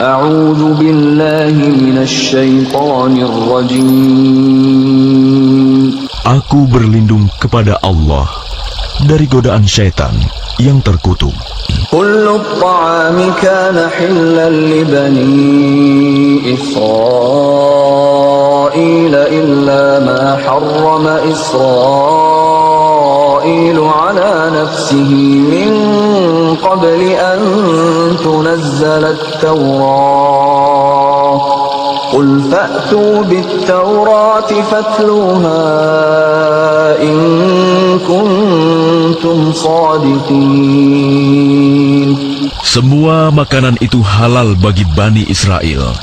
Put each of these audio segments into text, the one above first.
A'udzu billahi minasy syaithanir rajim. Aku berlindung kepada Allah dari godaan syaitan yang terkutuk. Kullu at-ta'ami kana hillan li bani Israil illa ma harrama Israil ala nafsihi min qabli an tunazzala at-Taurah. Qul fa'tu bit-Taurati fatluha in kuntum shadiqin. Semua makanan itu halal bagi Bani Israel,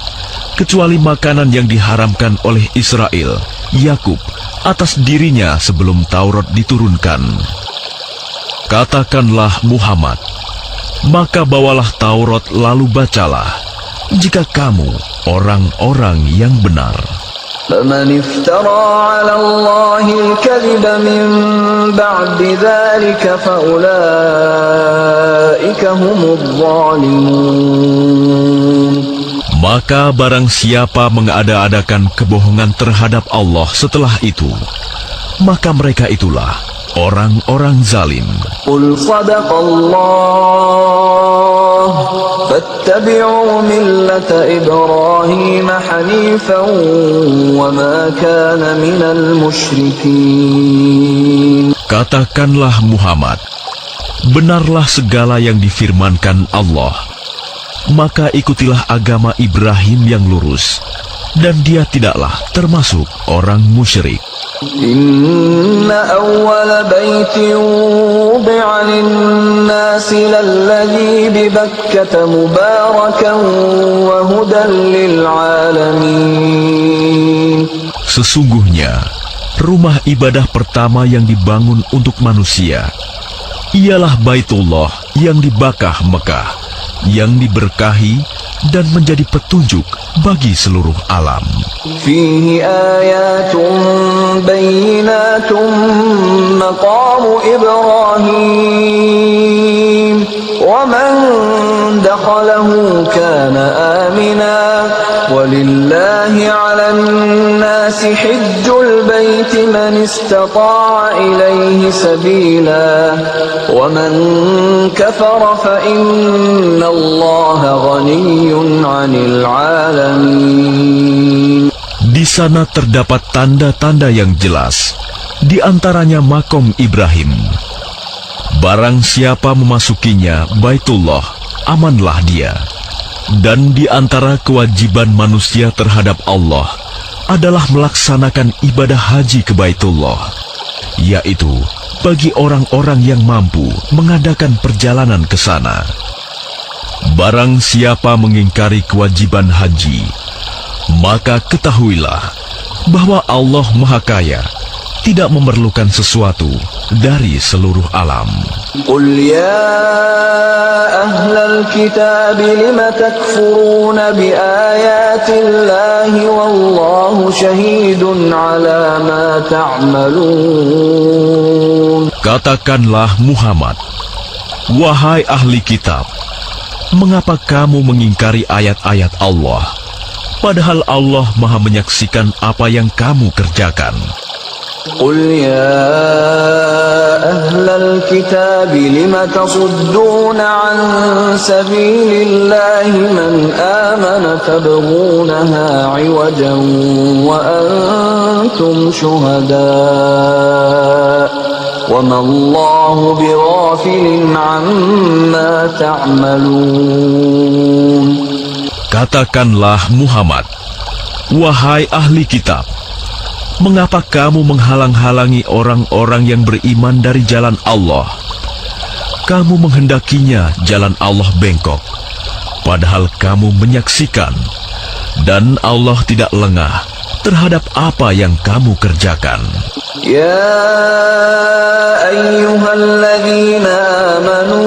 kecuali makanan yang diharamkan oleh Israel, Yakub, atas dirinya sebelum Taurat diturunkan. Katakanlah Muhammad, maka bawalah Taurat lalu bacalah, jika kamu orang-orang yang benar. فَمَنِ افْتَرَى عَلَى اللَّهِ الْكَذِبَ مِنْ بَعْدِ ذَلِكَ فَأُولَئِكَ هُمُ الظَّالِمُونَ. Maka barang siapa mengada-adakan kebohongan terhadap Allah setelah itu, maka mereka itulah orang-orang zalim. Qul sadaqallah fattabi'u millata Ibrahim hanifan wa ma kana minal musyrikin. Katakanlah Muhammad, benarlah segala yang difirmankan Allah, maka ikutilah agama Ibrahim yang lurus, dan dia tidaklah termasuk orang musyrik. Inna awwala baitin wudi'a lin-nasi lalladhi bi Bakkah mubarakan wa hudan lil-alamin. Sesungguhnya, rumah ibadah pertama yang dibangun untuk manusia ialah Baitullah yang di Bakkah Mekah, yang diberkahi dan menjadi petunjuk bagi seluruh alam. Fihi ayatun bayyinatun maqamu Ibrahim wa man dakhalahu kana amina walillahi 'alan nasi hajjul baiti man istata'a ilayhi sabila wa man kafara fa inna Allaha ghaniyyun 'anil 'alamin. Di sana terdapat tanda-tanda yang jelas, di antaranya makom Ibrahim. Barang siapa memasukinya Baitullah, amanlah dia. Dan di antara kewajiban manusia terhadap Allah adalah melaksanakan ibadah haji ke Baitullah, yaitu bagi orang-orang yang mampu mengadakan perjalanan ke sana. Barang siapa mengingkari kewajiban haji, maka ketahuilah bahwa Allah Maha Kaya, tidak memerlukan sesuatu dari seluruh alam. Qul ya ahlal kitab lima takfuruna bi ayatillahi wallahu syahidun ala ma ta'malun. Katakanlah Muhammad, wahai ahli kitab, mengapa kamu mengingkari ayat-ayat Allah, padahal Allah Maha menyaksikan apa yang kamu kerjakan. Qul ya ahlal kitab lima tasudduna an sabilillahi man amana tabghunaha 'iwajan wa antum syuhada wa ma Allahu bighafilin 'amma ta'malun. Katakanlah Muhammad, wahai ahli kitab, mengapa kamu menghalang-halangi orang-orang yang beriman dari jalan Allah? Kamu menghendakinya jalan Allah bengkok, padahal kamu menyaksikan, dan Allah tidak lengah terhadap apa yang kamu kerjakan. Ya ayyuhalladzina amanu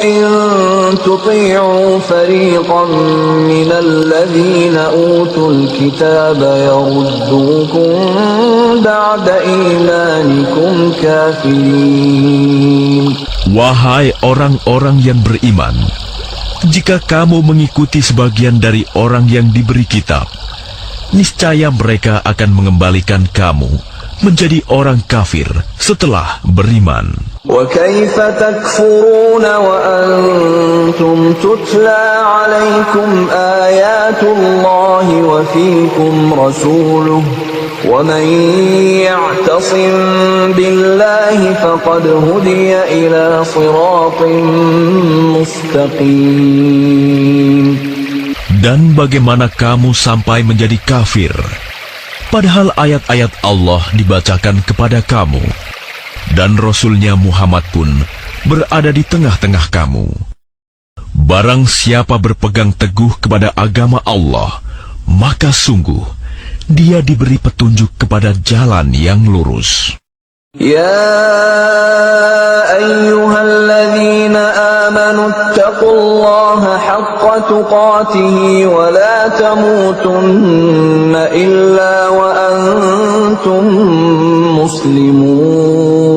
in tuti'u fariqan minal ladzina utul kitaba yaruddukum ba'da imanikum kafirin. Wahai orang-orang yang beriman, Jika kamu mengikuti sebagian dari orang yang diberi kitab, niscaya mereka akan mengembalikan kamu menjadi orang kafir setelah beriman. وَكَيْفَ تَكْفُرُونَ وَأَنْتُمْ تُتْلَى عَلَيْكُمْ آيَاتُ اللَّهِ وَفِيكُمْ رَسُولُهُ وَمَنْ يَعْتَصِمْ بِاللَّهِ فَقَدْ هُدِيَ إِلَى صِرَاطٍ مُسْتَقِيمٍ. Dan bagaimana kamu sampai menjadi kafir, padahal ayat-ayat Allah dibacakan kepada kamu, dan Rasul-Nya Muhammad pun berada di tengah-tengah kamu. Barang siapa berpegang teguh kepada agama Allah, maka sungguh dia diberi petunjuk kepada jalan yang lurus. يا أيها الذين آمنوا اتقوا الله حق تقاته ولا تموتن إلا وأنتم مسلمون.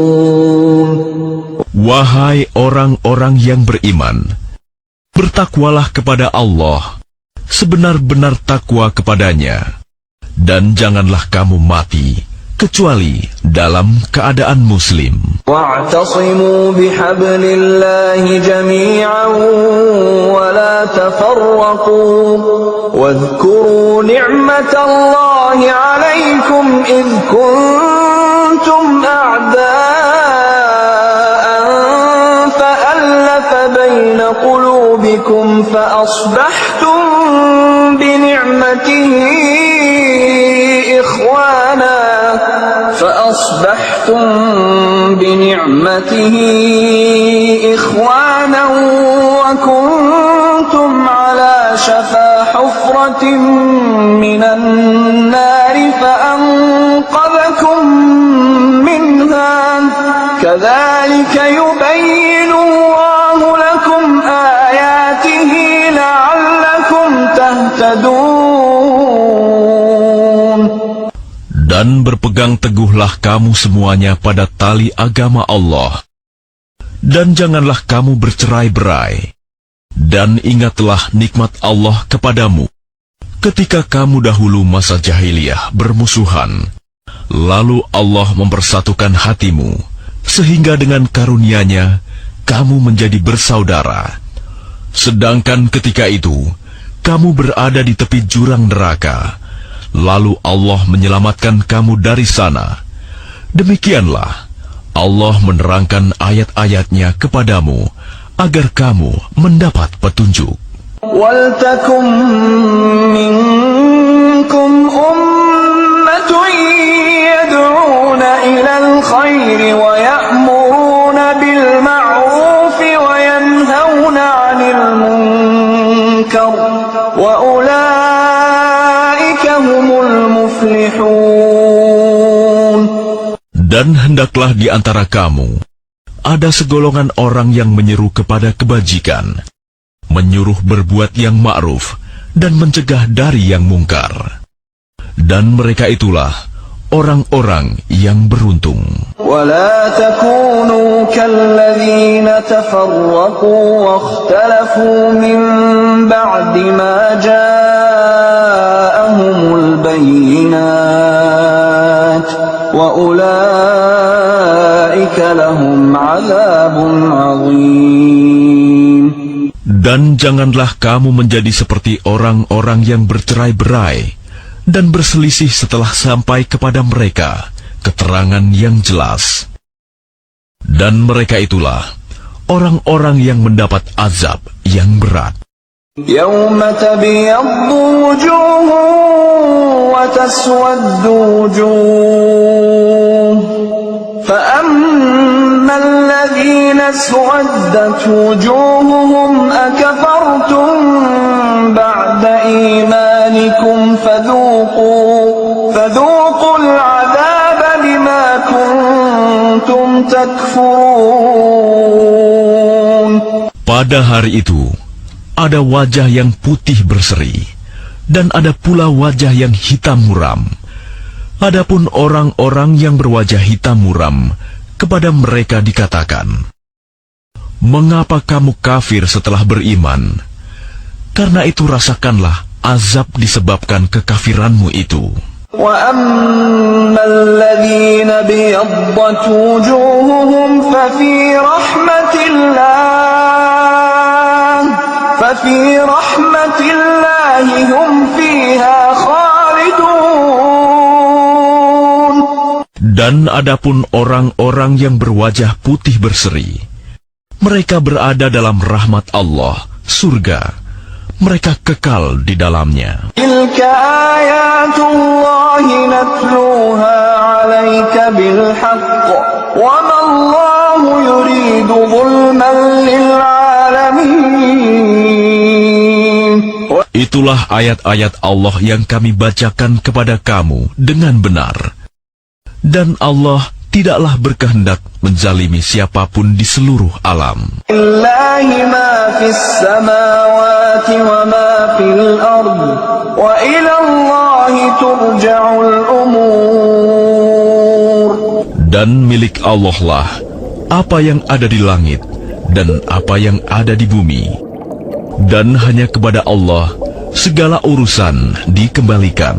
Wahai orang-orang yang beriman, bertakwalah kepada Allah sebenar-benar takwa kepadanya, dan janganlah kamu mati kecuali dalam keadaan muslim. واعتصموا بحبل الله جميعا ولا تفرقوا واذكروا نعمة الله عليكم إذ كنتم أعداء فألف بين قلوبكم فأصبحتم بنعمته إخوانا وكنتم على شفا حفرة من النار فأنقذكم منها كذلك يبين الله لكم آياته لعلكم تهتدون. Dan berpegang teguhlah kamu semuanya pada tali agama Allah. Dan janganlah kamu bercerai-berai. Dan ingatlah nikmat Allah kepadamu ketika kamu dahulu masa jahiliyah bermusuhan. Lalu Allah mempersatukan hatimu, sehingga dengan karunia-Nya kamu menjadi bersaudara. Sedangkan ketika itu kamu berada di tepi jurang neraka. Lalu Allah menyelamatkan kamu dari sana. Demikianlah Allah menerangkan ayat-ayat-Nya kepadamu agar kamu mendapat petunjuk. وَلْتَكُنْ مِنْكُمْ أُمَّةٌ يَدْعُونَ إِلَى الْخَيْرِ وَيَأْمُرُونَ بِالْمَعْرُوفِ وَيَنْهَوْنَ عَنِ الْمُنْكَرِ وَأُولَئِكَ هُمُ الْمُفْلِحُونَ. Dan hendaklah di antara kamu ada segolongan orang yang menyeru kepada kebajikan, menyuruh berbuat yang ma'ruf, dan mencegah dari yang mungkar. Dan mereka itulah orang-orang yang beruntung. وَلَا تَكُونُوا كَالَّذِينَ تَفَرَّقُوا وَاخْتَلَفُوا مِنْ بَعْدِ مَا جَاءَهُمُ الْبَيِّنَاتُ وَأُولَئِكَ لَهُمْ عَذَابٌ عَظِيمٌ. Dan janganlah kamu menjadi seperti orang-orang yang bercerai-berai dan berselisih setelah sampai kepada mereka keterangan yang jelas. Dan mereka itulah orang-orang yang mendapat azab yang berat. يَوْمَ تَبْيَضُّ وُجُوهٌ وَتَسْوَدُّ وُجُوهٌ فَأَمَّا الَّذِينَ اسْوَدَّتْ وُجُوهُهُمْ أَكَفَرْتُمْ بَعْدَ إِيمَانِكُمْ فَذُوقُوا الْعَذَابَ بِمَا كُنْتُمْ تَكْفُرُونَ. Pada hari itu ada wajah yang putih berseri, dan ada pula wajah yang hitam muram. Adapun orang-orang yang berwajah hitam muram, kepada mereka dikatakan, "Mengapa kamu kafir setelah beriman?" Karena itu rasakanlah azab disebabkan kekafiranmu itu. وأما الذين ابيضت وجوههم ففي رحمة الله هم فيها خالدون. Dan adapun orang-orang yang berwajah putih berseri, mereka berada dalam rahmat Allah, surga. Mereka kekal di dalamnya. تلك آيات الله نتلوها عليك بالحق وما الله يريد ظلما للعالمين. Itulah ayat-ayat Allah yang kami bacakan kepada kamu dengan benar. Dan Allah tidaklah berkehendak menzalimi siapapun di seluruh alam. Lillahi ma fis samawati wa ma fil ard wa ila Allahi turja'ul umur. Dan milik Allah lah apa yang ada di langit dan apa yang ada di bumi. Dan hanya kepada Allah segala urusan dikembalikan.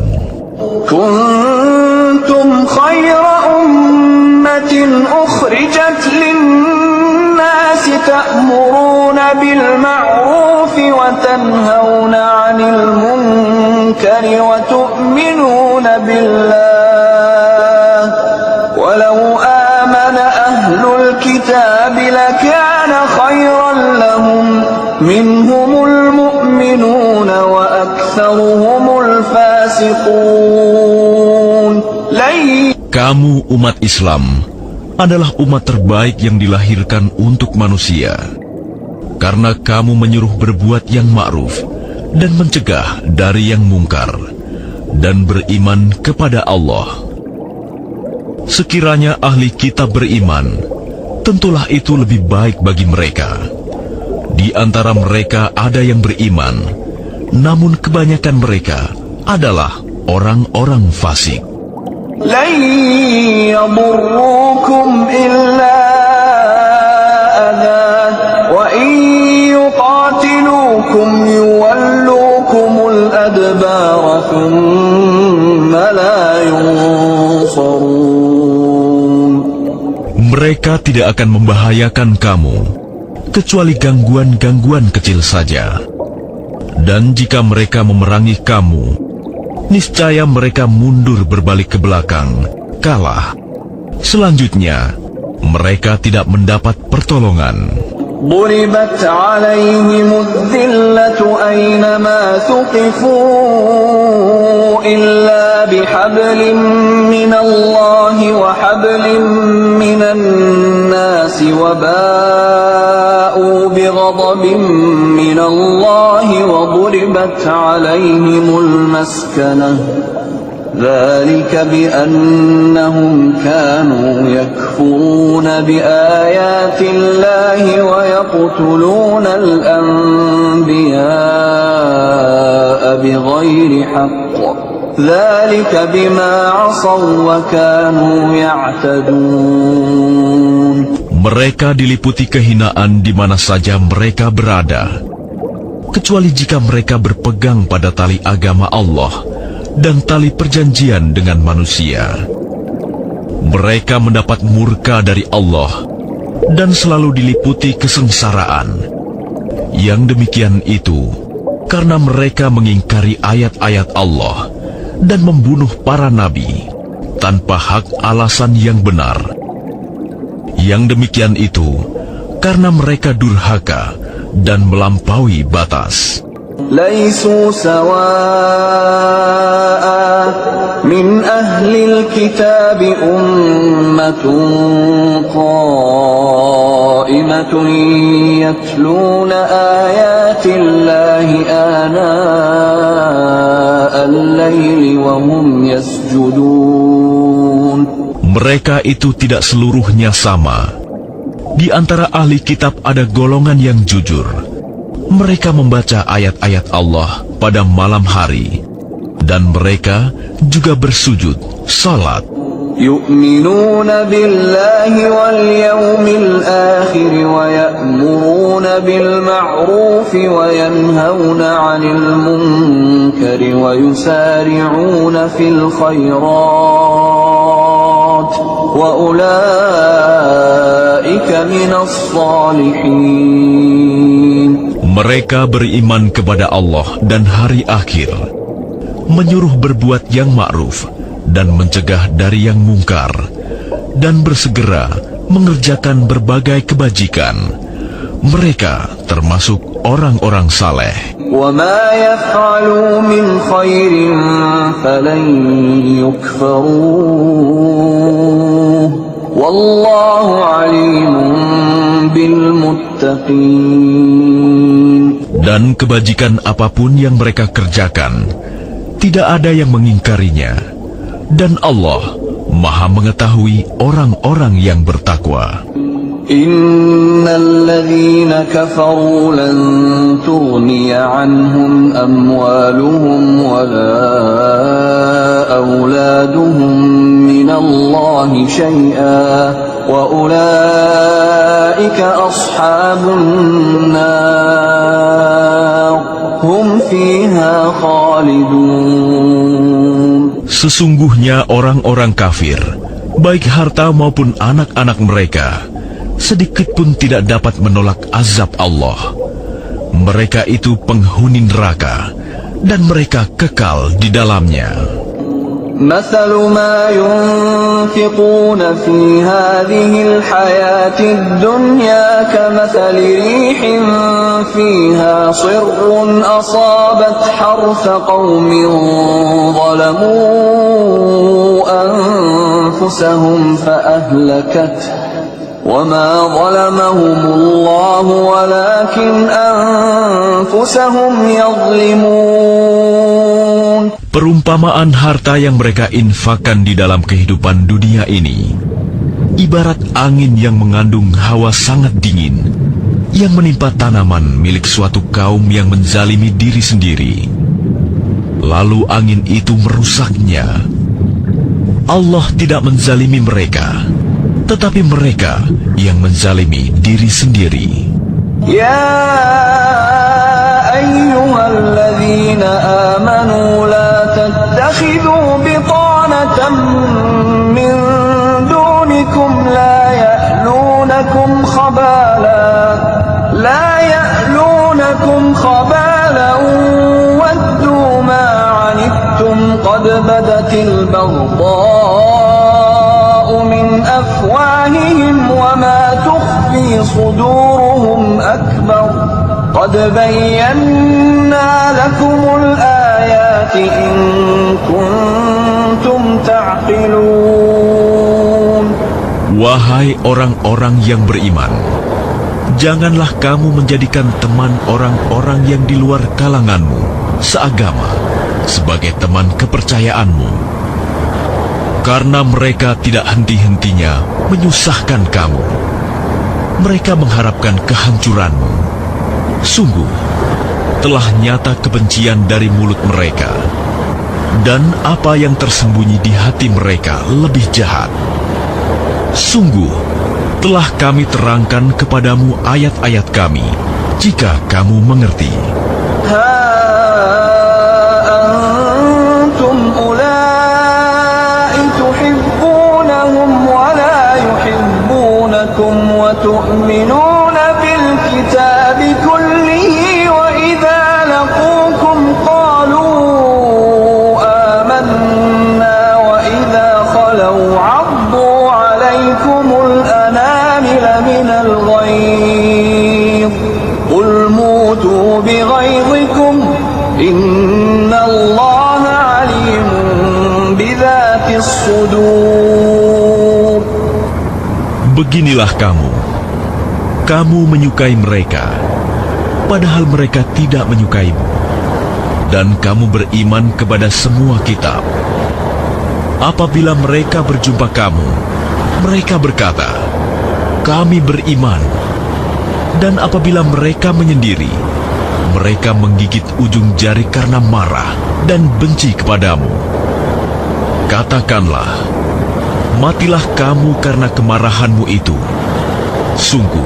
Kuntum khayra ummatin ukhrijat linnasi ta'muruna bil ma'rufi wa tanhauna 'anil munkari wa tu'minuna billah. Walau amana ahlul kitabi lakana khayran lahum minhumul mu'minuna wa aktsaruhumul fasiqun. Kamu umat Islam adalah umat terbaik yang dilahirkan untuk manusia, karena kamu menyuruh berbuat yang ma'ruf dan mencegah dari yang mungkar, dan beriman kepada Allah. Sekiranya ahli kitab beriman, tentulah itu lebih baik bagi mereka. Di antara mereka ada yang beriman, namun kebanyakan mereka adalah orang-orang fasik. لن يضروكم إلا أذى وإن يقاتلوكم يولوكم الأدبار ثم لا ينصرون. Mereka tidak akan membahayakan kamu kecuali gangguan-gangguan kecil saja. Dan jika mereka memerangi kamu, niscaya mereka mundur berbalik ke belakang, kalah. Selanjutnya, mereka tidak mendapat pertolongan. ضربت عليهم الذلة أينما ثقفوا إلا بحبل من الله وحبل من الناس وباءوا بغضب من الله وضربت عليهم المسكنة ذلك بأنهم كانوا يكفرون بآيات الله ويقتلون الأنبياء بغير حق ذلك بما عصوا وكانوا يعتدون. Mereka diliputi kehinaan di mana saja mereka berada, kecuali jika mereka berpegang pada tali agama Allah dan tali perjanjian dengan manusia. Mereka mendapat murka dari Allah dan selalu diliputi kesengsaraan. Yang demikian itu karena mereka mengingkari ayat-ayat Allah dan membunuh para nabi tanpa hak alasan yang benar. Yang demikian itu karena mereka durhaka dan melampaui batas. ليسوا سواء من أهل الكتاب أمة قائمة يتلون آيات الله آناء الليل وهم يسجدون. Mereka itu tidak seluruhnya sama. Di antara ahli kitab ada golongan yang jujur. Mereka membaca ayat-ayat Allah pada malam hari, dan mereka juga bersujud, salat. يؤمنون بالله واليوم الآخر ويأمرون بالمعروف وينهون عن المنكر ويسارعون في الخيرات وأولئك من الصالحين. Mereka beriman kepada Allah dan hari akhir, menyuruh berbuat yang ma'ruf dan mencegah dari yang mungkar, dan bersegera mengerjakan berbagai kebajikan. Mereka termasuk orang-orang saleh. وَمَا يَفْعَلُوا مِنْ خَيْرٍ فَلَنْ يُكْفَرُوهُ وَاللَّهُ عَلِيمٌ بِالْمُتَّقِينَ. Dan kebajikan apapun yang mereka kerjakan, tidak ada yang mengingkarinya. Dan Allah Maha mengetahui orang-orang yang bertakwa. Innal ladzina kafaru lan tughniya anhum amwaluhum wala auladuhum minallahi syai'a wa ulaika ashabun nar hum fiha khalidun. Sesungguhnya orang-orang kafir, baik harta maupun anak-anak mereka, sedikit pun tidak dapat menolak azab Allah. Mereka itu penghuni neraka, dan mereka kekal di dalamnya. مثل ما ينفقون في هذه الحياة الدنيا كمثل ريح فيها صر أصابت حرث قوم ظلموا أنفسهم فأهلكته وما ظلمهم الله ولكن أنفسهم يظلمون. Perumpamaan harta yang mereka infakkan di dalam kehidupan dunia ini, ibarat angin yang mengandung hawa sangat dingin, yang menimpa tanaman milik suatu kaum yang menzalimi diri sendiri. Lalu angin itu merusaknya. Allah tidak menzalimi mereka, tetapi mereka yang menzalimi diri sendiri. Ya ayyuhalladzina amanu la tattakhidhu bitanatan min dunikum la ya'lunakum khabalan waddu ma 'anittum qad badatil baghdha'u min afwahihim wa ma tukhfi صدورهم أكبر قد بينا لكم الآيات إن كنتم تعقلون. Wahai orang-orang yang beriman, janganlah kamu menjadikan teman orang-orang yang di luar kalanganmu seagama sebagai teman kepercayaanmu, karena mereka tidak henti-hentinya menyusahkan kamu. Mereka mengharapkan kehancuranmu. Sungguh, telah nyata kebencian dari mulut mereka, dan apa yang tersembunyi di hati mereka lebih jahat. Sungguh, telah kami terangkan kepadamu ayat-ayat kami, jika kamu mengerti. وتؤمنون بالكتاب كله وإذا لقوكم قالوا آمنا وإذا خلوا عضوا عليكم الأنامل من الغيظ قل موتوا بغيظكم إن الله عليم بذات الصدور. Beginilah kamu menyukai mereka, padahal mereka tidak menyukaimu, dan kamu beriman kepada semua kitab. Apabila mereka berjumpa kamu, mereka berkata, kami beriman. Dan apabila mereka menyendiri, mereka menggigit ujung jari karena marah dan benci kepadamu. Katakanlah, matilah kamu karena kemarahanmu itu. Sungguh,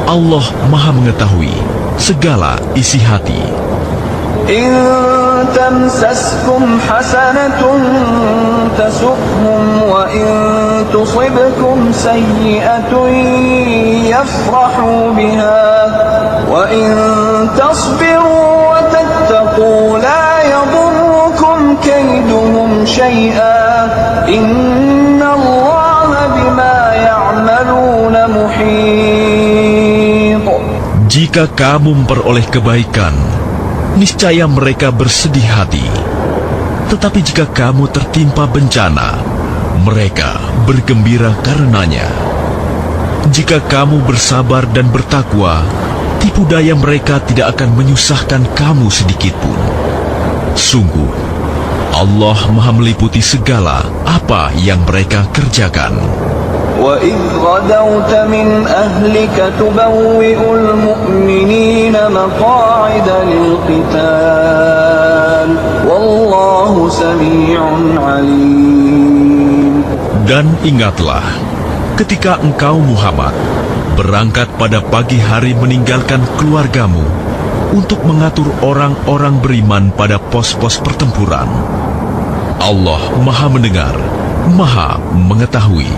Allah Maha mengetahui segala isi hati. إن تمسسكم حسنة تسؤهم وإن تصبكم سيئة يفرحوا بها وإن تصبروا وتتقوا لا يضركم كيدهم شيئا إن الله بما يعملون محيط. Jika kamu memperoleh kebaikan, niscaya mereka bersedih hati. Tetapi jika kamu tertimpa bencana, mereka bergembira karenanya. Jika kamu bersabar dan bertakwa, tipu daya mereka tidak akan menyusahkan kamu sedikitpun. Sungguh, Allah Maha meliputi segala apa yang mereka kerjakan. وَإِذْ غَدَوْتَ مِنْ أَهْلِكَ تُبَوِّئُ الْمُؤْمِنِينَ مَقَاعِدَ لِلْقِتَالِ وَاللَّهُ سَمِيعٌ عَلِيمٌ. Dan ingatlah, ketika engkau Muhammad berangkat pada pagi hari meninggalkan keluargamu untuk mengatur orang-orang beriman pada pos-pos pertempuran. Allah Maha mendengar, Maha mengetahui.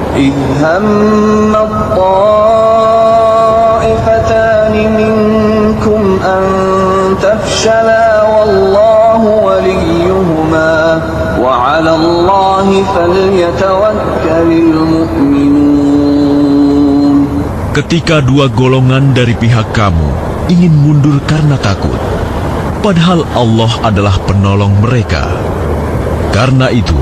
إِذْ هَمَّ الطَّائِفَتَانِ مِنكُمْ أَن تَفْشَلَا وَاللَّهُ وَلِيُّهُمَا وَعَلَى اللَّهِ فَلْيَتَوَكَّلِ الْمُؤْمِنُونَ. Ketika dua golongan dari pihak kamu ingin mundur karena takut, padahal Allah adalah penolong mereka. Karena itu,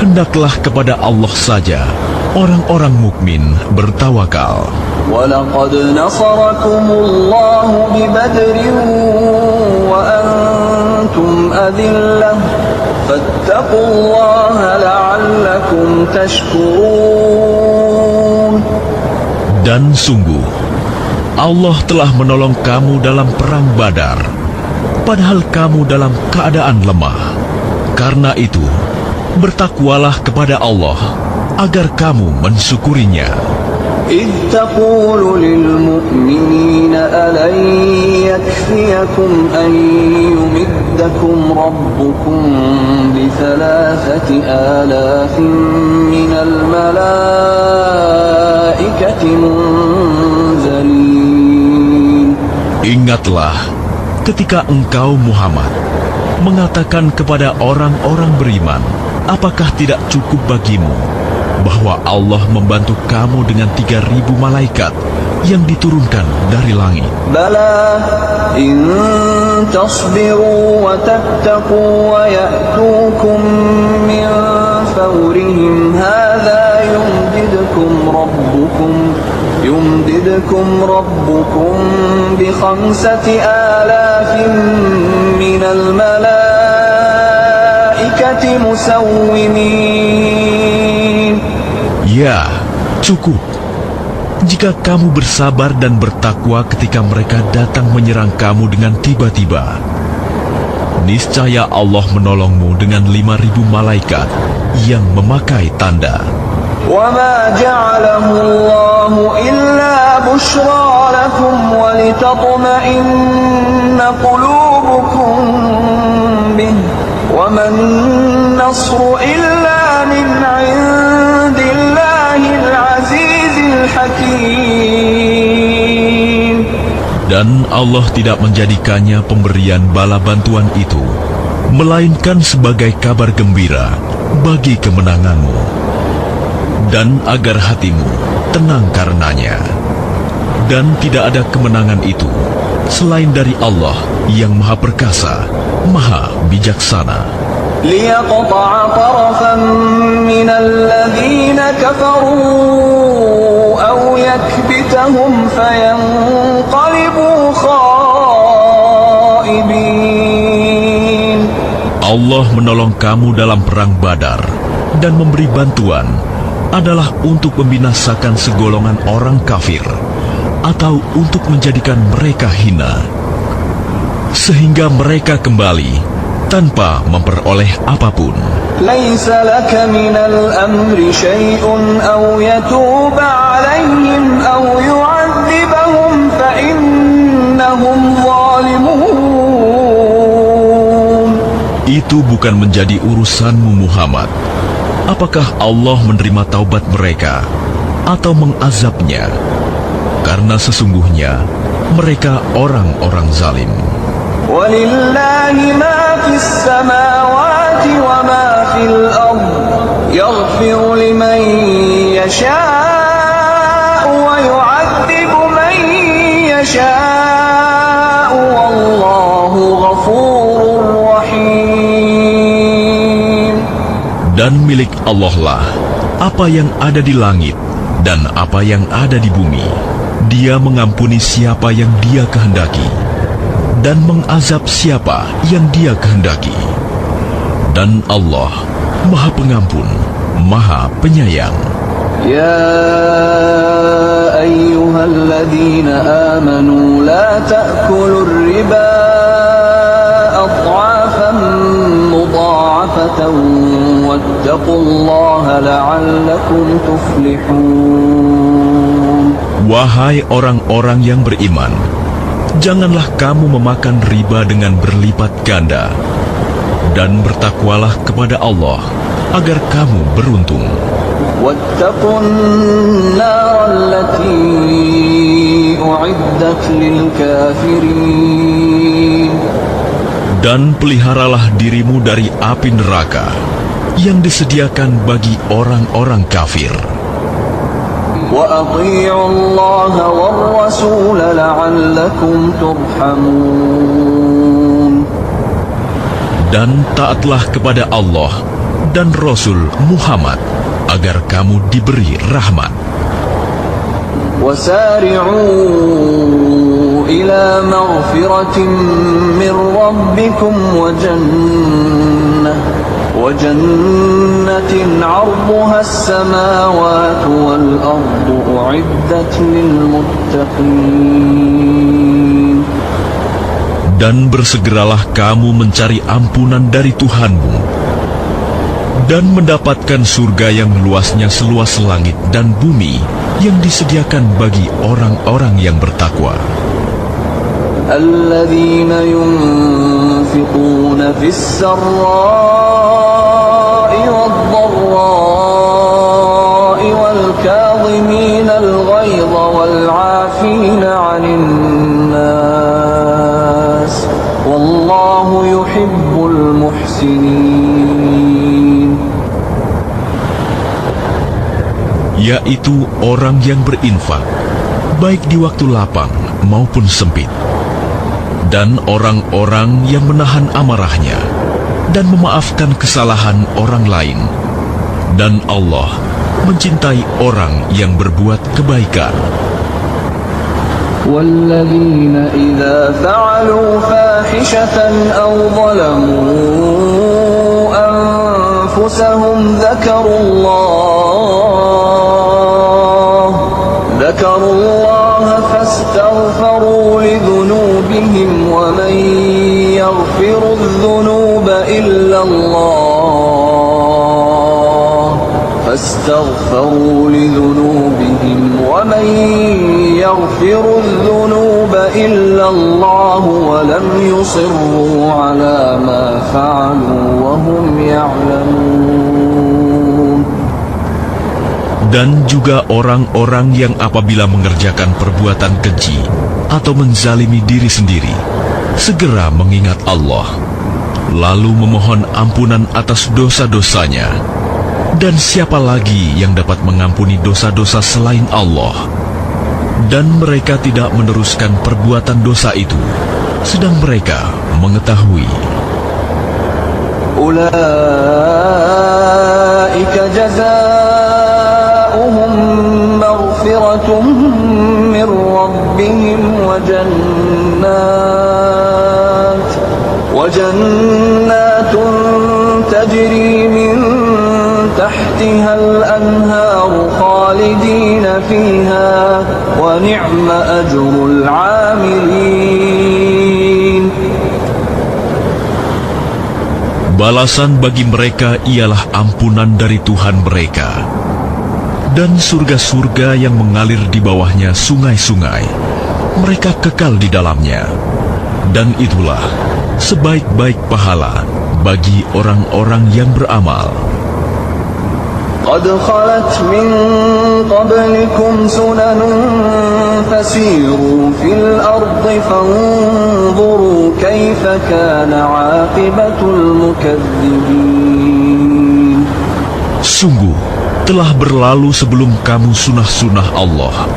hendaklah kepada Allah saja orang-orang mukmin bertawakal. وَلَقَدْ نَصَرَكُمُ اللَّهُ بِبَدْرٍ وَأَنْتُمْ أَذِلَّةٌ فَاتَّقُوا اللَّهَ لَعَلَّكُمْ تَشْكُرُونَ. Dan sungguh, Allah telah menolong kamu dalam perang Badar, padahal kamu dalam keadaan lemah. Karena itu, bertakwalah kepada Allah agar kamu mensyukurinya. إِذْ تَقُولُ لِلْمُؤْمِنِينَ أَلَنْ يَكْفِيَكُمْ أَنْ يُمِدَّكُمْ رَبُّكُمْ بِثَلَاثَةِ آلَافٍ مِّنَ الْمَلَائِكَةِ مُنْزَلِينَ. Ingatlah ketika engkau Muhammad mengatakan kepada orang-orang beriman, apakah tidak cukup bagimu bahwa Allah membantu kamu dengan 3.000 malaikat yang diturunkan dari langit? Bala in tasbiru wa tattaqu wa ya'tukum min fawrihim hadha yumdidkum rabbukum bi 5,000 minal malaikati musawwimin. Ya, cukup. Jika kamu bersabar dan bertakwa ketika mereka datang menyerang kamu dengan tiba-tiba, niscaya Allah menolongmu dengan 5.000 malaikat yang memakai tanda. وَمَا جَعَلَهُ اللَّهُ إِلَّا بُشْرَى لَكُمْ وَلِتَطْمَئِنَّ قُلُوبُكُم بِهِ وَمَا النَّصْرُ إِلَّا مِنْ عِندِ اللَّهِ الْعَزِيزِ الْحَكِيمِ. Dan Allah tidak menjadikannya pemberian bala bantuan itu, melainkan sebagai kabar gembira bagi kemenanganmu, dan agar hatimu tenang karenanya. Dan tidak ada kemenangan itu selain dari Allah yang Maha Perkasa, Maha Bijaksana. لِيَقْطَعَ طَرَفًا مِّنَ الَّذِينَ كَفَرُوا أَوْ يَكْبِتَهُمْ فَيَنقَلِبُوا خَائِبِينَ. Allah menolong kamu dalam perang Badar dan memberi bantuan adalah untuk membinasakan segolongan orang kafir atau untuk menjadikan mereka hina, sehingga mereka kembali tanpa memperoleh apapun. ليس لك من الأمر شيء أو يتوب عليهم أو يعذبهم فإنهم ظالمون. Itu bukan menjadi urusanmu Muhammad. Apakah Allah menerima taubat mereka atau mengazabnya? Karena sesungguhnya mereka orang-orang zalim. ولله ما في السماوات وما في الأرض يغفر لمن يشاء ويعذب من يشاء والله غفور رحيم. Dan milik Allah lah apa yang ada di langit dan apa yang ada di bumi. Dia mengampuni siapa yang Dia kehendaki dan mengazab siapa yang Dia kehendaki. Dan Allah Maha Pengampun, Maha Penyayang. يا أيها الذين آمنوا لا تأكلوا الربا أضعافا مضاعفة واتقوا الله لعلكم تفلحون. Wahai orang-orang yang beriman, janganlah kamu memakan riba dengan berlipat ganda, dan bertakwalah kepada Allah agar kamu beruntung. واتقوا النار التي أعدت للكافرين. Dan peliharalah dirimu dari api neraka yang disediakan bagi orang-orang kafir. وأطيعوا الله والرسول لعلكم ترحمون. Dan taatlah kepada Allah dan Rasul Muhammad agar kamu diberi rahmat. وسارعوا إلى مغفرة من ربكم وجنة عرضها السماوات والأرض أعدت للمتقين. Dan bersegeralah kamu mencari ampunan dari Tuhanmu dan mendapatkan surga yang luasnya seluas langit dan bumi yang disediakan bagi orang-orang yang bertakwa. الذين ينفقون في السراء والضراء والكاظمين الغيظ والعافين عن الناس والله يحب المحسنين. Yaitu orang yang berinfak, baik di waktu lapang maupun sempit, dan orang-orang yang menahan amarahnya dan memaafkan kesalahan orang lain. Dan Allah mencintai orang yang berbuat kebaikan. والذين إذا فعلوا فاحشة أو ظلموا أنفسهم ذكروا الله فاستغفروا لذنوبهم ومن يغفر الذنوب إلا الله ولم يصروا على ما فعلوا وهم يعلمون. Dan juga orang-orang yang apabila mengerjakan perbuatan keji atau menzalimi diri sendiri, segera mengingat Allah, lalu memohon ampunan atas dosa-dosanya. Dan siapa lagi yang dapat mengampuni dosa-dosa selain Allah? Dan mereka tidak meneruskan perbuatan dosa itu, sedang mereka mengetahui. Ulaika jazaa'uhum maghfiratun min rabbihim wa jannatun tajri min tahtiha al-anhar khalidina fiha wa ni'ma ajrul 'amilin. Balasan bagi mereka ialah ampunan dari Tuhan mereka, dan surga-surga yang mengalir di bawahnya sungai-sungai. Mereka kekal di dalamnya, dan itulah sebaik-baik pahala bagi orang-orang yang beramal. قد خلت من قبلكم سنن فسيروا في الأرض فانظروا كيف كان عاقبة المكذبين. Sungguh, telah berlalu sebelum kamu sunah-sunah Allah.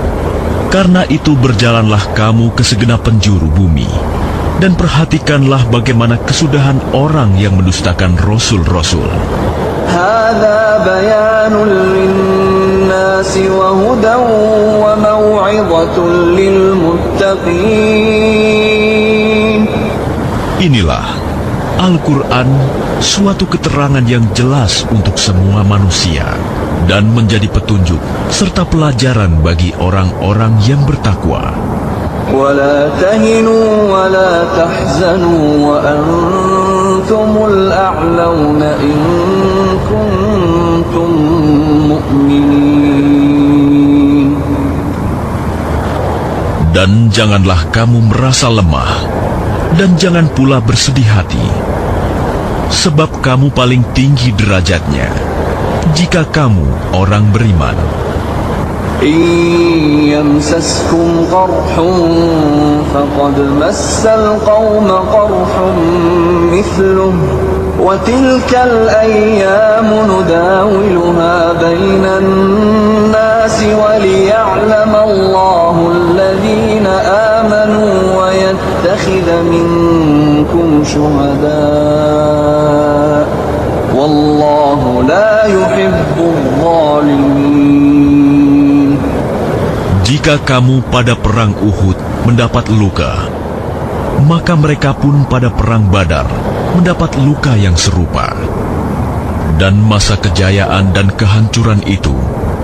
Karena itu berjalanlah kamu ke segenap penjuru bumi, dan perhatikanlah bagaimana kesudahan orang yang mendustakan rasul-rasul. هذا بيان للناس وهدى وموعظة للمتقين. Inilah Al-Quran, suatu keterangan yang jelas untuk semua manusia, dan menjadi petunjuk serta pelajaran bagi orang-orang yang bertakwa. ولا تهنوا ولا تحزنوا وأنتم الأعلون إن كنتم مؤمنين. Dan janganlah kamu merasa lemah, dan jangan pula bersedih hati, sebab kamu paling tinggi derajatnya jika kamu orang beriman. إن يمسسكم قرح فقد مس القوم قرح مثله وتلك الأيام نداولها بين الناس وليعلم الله الذين آمنوا ويتخذ منكم شهداء والله لا يحب الظالمين. Jika kamu pada perang Uhud mendapat luka, maka mereka pun pada perang Badar mendapat luka yang serupa. Dan masa kejayaan dan kehancuran itu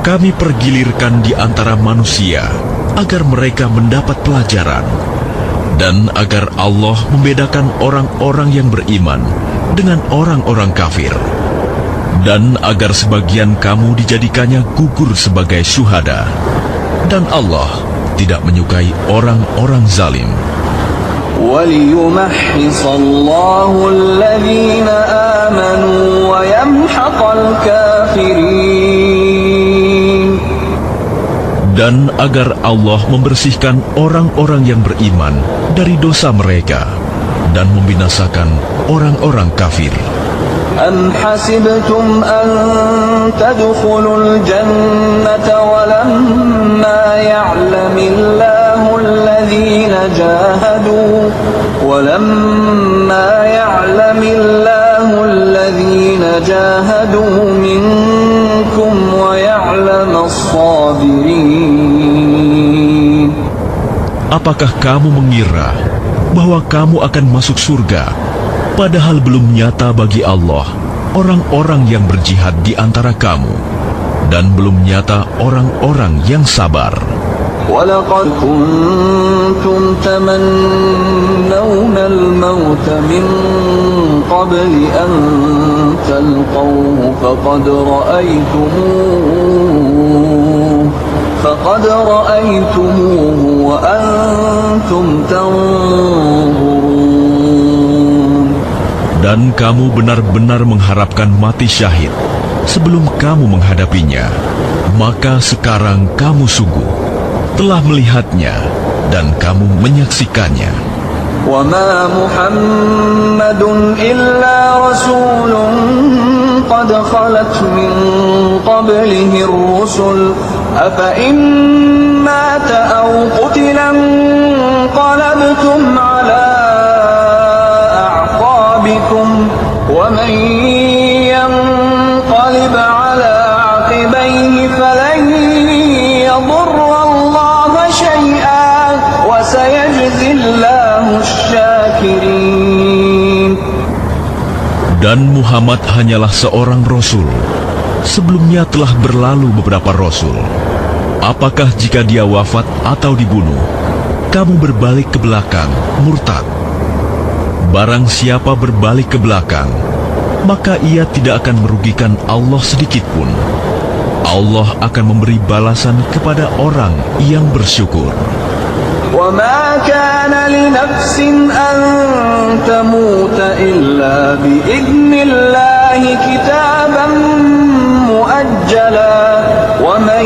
kami pergilirkan di antara manusia agar mereka mendapat pelajaran, dan agar Allah membedakan orang-orang yang beriman dengan orang-orang kafir, dan agar sebagian kamu dijadikannya gugur sebagai syuhada. Dan Allah tidak menyukai orang-orang zalim. وَلِيُمَحِّصَ اللَّهُ الَّذِينَ آمَنُوا وَيَمْحَقَ الْكَافِرِينَ. Dan agar Allah membersihkan orang-orang yang beriman dari dosa mereka dan membinasakan orang-orang kafir. أَمْ حَسِبْتُمْ أَن تَدْخُلُوا الْجَنَّةَ وَلَمَّا يَعْلَمِ اللَّهُ الَّذِينَ جَاهَدُوا مِنكُمْ وَيَعْلَمَ الصَّابِرِينَ. Apakah kamu mengira bahwa kamu akan masuk surga, padahal belum nyata bagi Allah orang-orang yang berjihad di antara kamu, dan belum nyata orang-orang yang sabar? وَلَقَدْ كُنْتُمْ تَمَنَّوْنَ الْمَوْتَ مِنْ قَبْلِ أَنْ تَلْقَوْهُ فَقَدْ رَأَيْتُمُوهُ وَأَنْتُمْ تَنْظُرُونَ. Dan kamu benar-benar mengharapkan mati syahid sebelum kamu menghadapinya, maka sekarang kamu sungguh telah melihatnya dan kamu menyaksikannya. وَمَا مُحَمَّدٌ إِلَّا رَسُولٌ قَدْ خَلَتْ مِنْ قَبْلِهِ الرُّسُلُ أَفَإِنْ مَاتَ أَوْ قُتِلَ انقَلَبْتُمْ عَلَى أَعْقَابِكُمْ وَمَنْ يَنقَلِبْ عَلَى عَقِبَيْهِ فَلَنْ يَضُرَّ اللَّهَ شَيْئًا وَسَيَجْزِي اللَّهُ الشَّاكِرِينَ. Dan Muhammad hanyalah seorang Rasul. Sebelumnya telah berlalu beberapa Rasul. Apakah jika dia wafat atau dibunuh, kamu berbalik ke belakang, murtad? Barang siapa berbalik ke belakang, maka ia tidak akan merugikan Allah sedikit pun. Allah akan memberi balasan kepada orang yang bersyukur. وَمَا كَانَ لِنَفْسٍ أَن تَمُوتَ إِلَّا بِإِذْنِ اللَّهِ كِتَابًا مُؤَجَّلًا وَمَن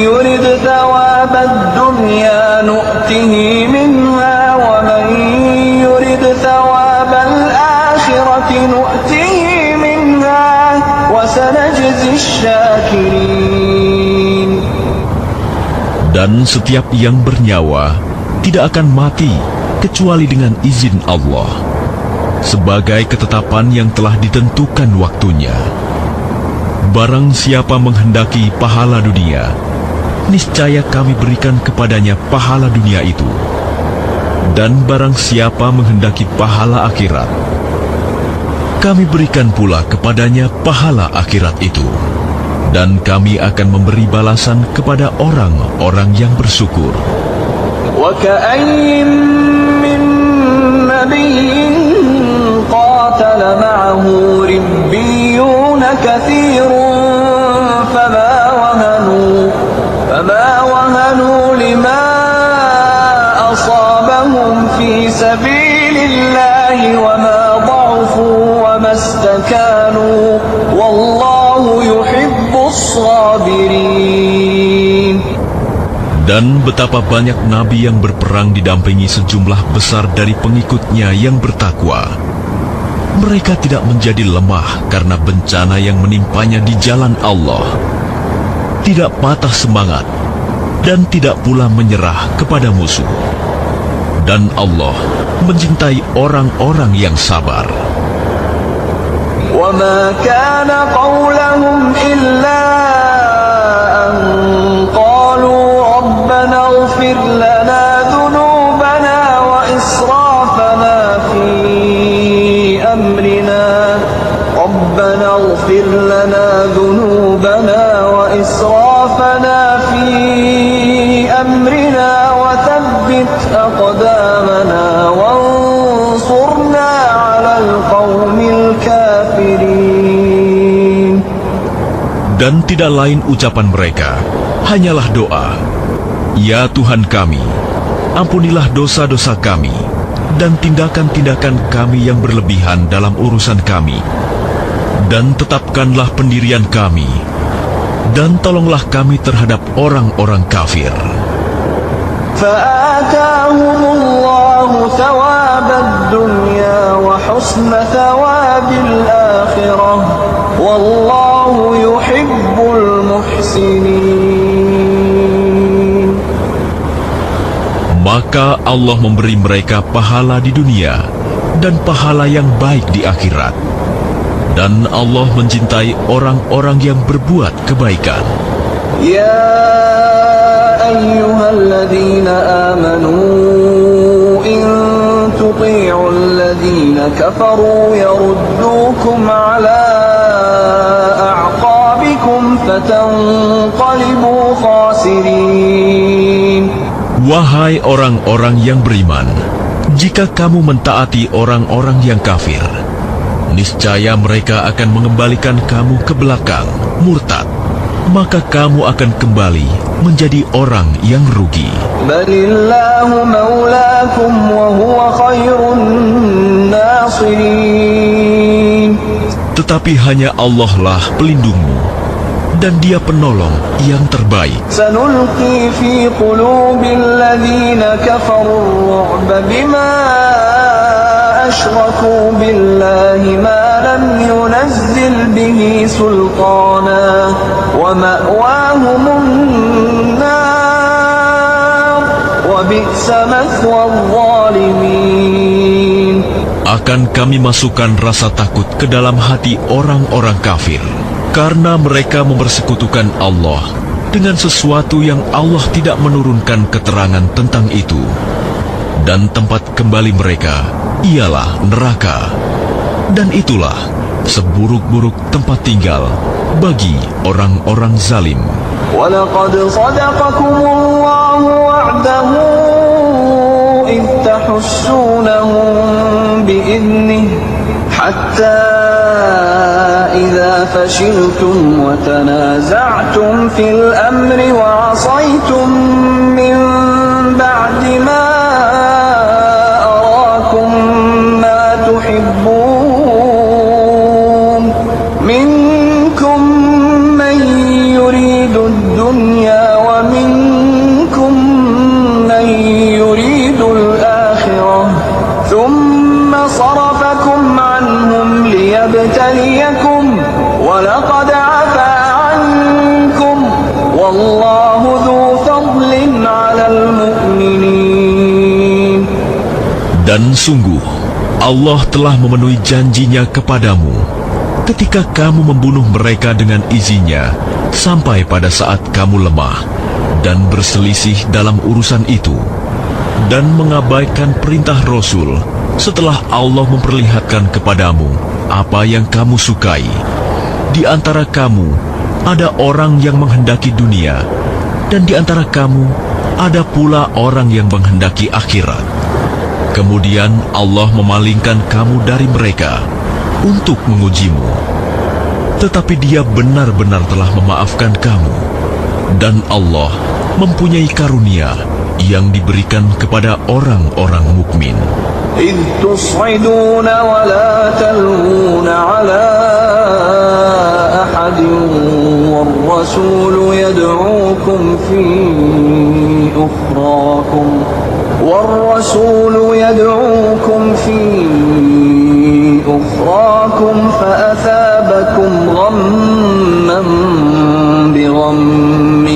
يُرِدْ ثَوَابَ الدُّنْيَا نُؤْتِهِ مِنْهَا وَمَن يُرِدْ ثَوَابَ الْآخِرَةِ نُؤْتِهِ مِنْهَا وَسَنَجْزِي الشَّاكِرِينَ. Dan setiap yang bernyawa tidak akan mati kecuali dengan izin Allah, sebagai ketetapan yang telah ditentukan waktunya. Barang siapa menghendaki pahala dunia, niscaya kami berikan kepadanya pahala dunia itu. Dan barang siapa menghendaki pahala akhirat, kami berikan pula kepadanya pahala akhirat itu. Dan kami akan memberi balasan kepada orang-orang yang bersyukur. وَكَأَيٍّ مِّن نَّبِيٍّ قَاتَلَ مَعَهُ رِبِّيُّونَ كَثِيرٌ فَمَا وَهَنُوا لِمَا أَصَابَهُمْ فِي سَبِيلِ اللَّهِ وَمَا ضَعُفُوا وَمَا اسْتَكَانُوا وَاللَّهُ يُحِبُّ الصَّابِرِينَ. Dan betapa banyak nabi yang berperang didampingi sejumlah besar dari pengikutnya yang bertakwa. Mereka tidak menjadi lemah karena bencana yang menimpanya di jalan Allah, tidak patah semangat, dan tidak pula menyerah kepada musuh. Dan Allah mencintai orang-orang yang sabar. وَمَا كَانَ قَوْلَهُمْ إِلَّا أَن قَالُوا رَبَّنَا اغْفِرْ لَنَا ذُنُوبَنَا وَإِسْرَافَنَا فِي أَمْرِنَا رَبَّنَا اغْفِرْ لَنَا ذُنُوبَنَا وَإِسْرَافَنَا فِي أَمْرِنَا وَثَبِّتْ أَقْدَامَنَا وَانصُرْنَا عَلَى الْقَوْمِ الْكَافِرِينَ. Dan tidak lain ucapan mereka, hanyalah doa, "Ya Tuhan kami, ampunilah dosa-dosa kami, dan tindakan-tindakan kami yang berlebihan dalam urusan kami. Dan tetapkanlah pendirian kami, dan tolonglah kami terhadap orang-orang kafir." فآتاهم الله ثواب الدنيا وحسن ثواب الآخرة والله يحب المحسنين. Maka Allah memberi mereka pahala di dunia dan pahala yang baik di akhirat. Dan Allah mencintai orang-orang yang berbuat kebaikan. يا أيها الذين آمنوا إن تطيعوا الذين كفروا يردوكم على أعقابكم فتنقلبوا خاسرين. Wahai orang-orang yang beriman, jika kamu mentaati orang-orang yang kafir, niscaya mereka akan mengembalikan kamu ke belakang, murtad. Maka kamu akan kembali menjadi orang yang rugi. Balillahu maulakum wa huwa khairun nasirin. Tetapi hanya Allah lah pelindungmu, dan Dia penolong yang terbaik. Sanulqi fi qulubil ladzina kafaru ar-ru'ba bima ashraku billahi ma lam yunazzil bihi sultana wa ma'wahumun nar wa bi'sa mathwa adh-dhalimin. Akan kami masukkan rasa takut ke dalam hati orang-orang kafir, karena mereka mempersekutukan Allah dengan sesuatu yang Allah tidak menurunkan keterangan tentang itu. Dan tempat kembali mereka ialah neraka. Dan itulah seburuk-buruk tempat tinggal bagi orang-orang zalim. وَلَقَدْ صَدَقَكُمُ اللَّهُ وَعْدَهُ إِذْ تَحُسُّونَهُم بِإِذْنِهِ حَتَّى إذا فشلتم وتنازعتم في الأمر وعصيتم من بعد ما أراكم ما تحبون منكم من يريد الدنيا ومنكم من يريد الآخرة ثم صرفكم عنهم ليبتليكم ولقد عفا عنكم والله ذو فضل على المؤمنين. Dan sungguh, Allah telah memenuhi janjinya kepadamu ketika kamu membunuh mereka dengan izinnya sampai pada saat kamu lemah dan berselisih dalam urusan itu dan mengabaikan perintah Rasul setelah Allah memperlihatkan kepadamu apa yang kamu sukai. Di antara kamu ada orang yang menghendaki dunia dan di antara kamu ada pula orang yang menghendaki akhirat. Kemudian Allah memalingkan kamu dari mereka untuk mengujimu. Tetapi Dia benar-benar telah memaafkan kamu. Dan Allah mempunyai karunia yang diberikan kepada orang-orang mukmin. إذ تصعدون ولا تلوون على أحد والرسول يدعوكم في أخراكم فأثابكم غما بغم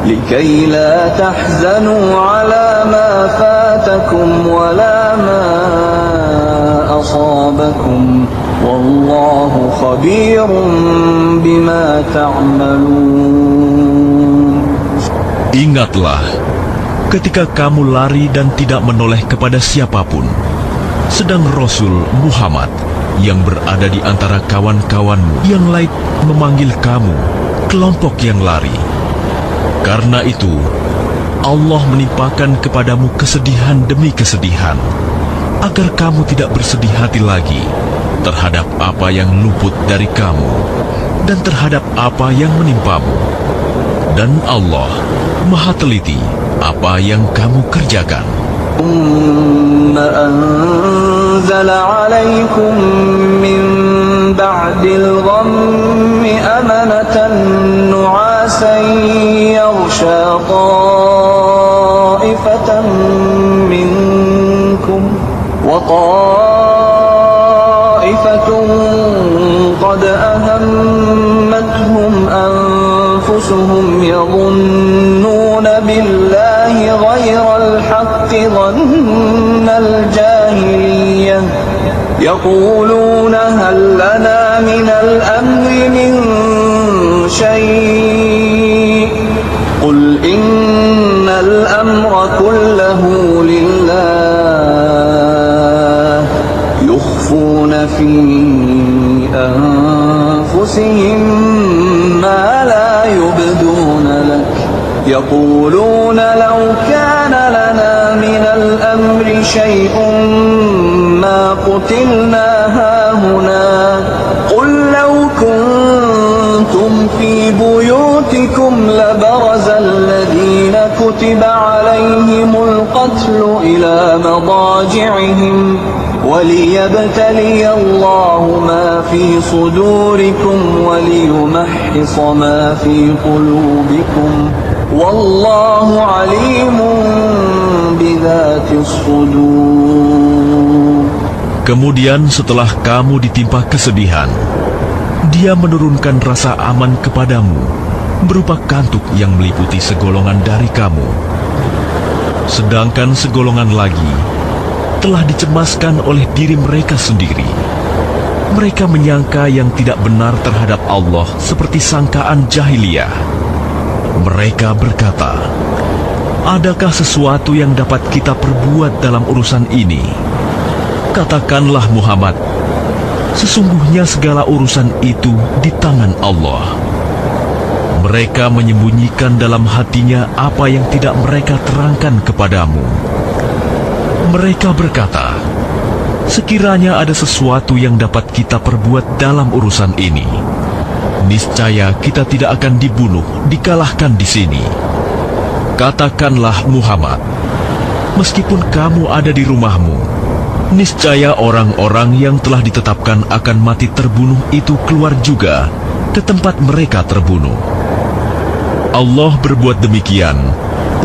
لكي لا تحزنوا على ما فاتكم ولا ما أصابكم والله خبير بما تعملون. Ingatlah ketika kamu lari dan tidak menoleh kepada siapapun, sedang Rasul Muhammad yang berada di antara kawan-kawanmu yang lain memanggil kamu, kelompok yang lari. Karena itu, Allah menimpakan kepadamu kesedihan demi kesedihan, agar kamu tidak bersedih hati lagi terhadap apa yang luput dari kamu dan terhadap apa yang menimpamu. Dan Allah Maha teliti apa yang kamu kerjakan. أنزل عليكم من بعد الغم أمنة نعاسا يغشى طائفة منكم وطائفة قد أهمتهم أنفسهم يظنون بالله غير الحق ظن الجاهلية يقولون هل لنا من الأمر من شيء قل إن الأمر كله لله يخفون في أنفسهم ما لا يبدون لك يقولون لو كان لنا من الأمر شيء ما قتلنا هاهنا قل لو كنتم في بيوتكم لبرز الذين كتب عليهم القتل إلى مضاجعهم وليبتلي الله ما في صدوركم وليمحص ما في قلوبكم والله عليم بذات الصدور. Kemudian setelah kamu ditimpa kesedihan, Dia menurunkan rasa aman kepadamu berupa kantuk yang meliputi segolongan dari kamu. Sedangkan segolongan lagi telah dicemaskan oleh diri mereka sendiri. Mereka menyangka yang tidak benar terhadap Allah seperti sangkaan jahiliyah. Mereka berkata, adakah sesuatu yang dapat kita perbuat dalam urusan ini? Katakanlah Muhammad, sesungguhnya segala urusan itu di tangan Allah. Mereka menyembunyikan dalam hatinya apa yang tidak mereka terangkan kepadamu. Mereka berkata, sekiranya ada sesuatu yang dapat kita perbuat dalam urusan ini, niscaya kita tidak akan dibunuh, dikalahkan di sini. Katakanlah Muhammad, meskipun kamu ada di rumahmu, niscaya orang-orang yang telah ditetapkan akan mati terbunuh itu keluar juga ke tempat mereka terbunuh. Allah berbuat demikian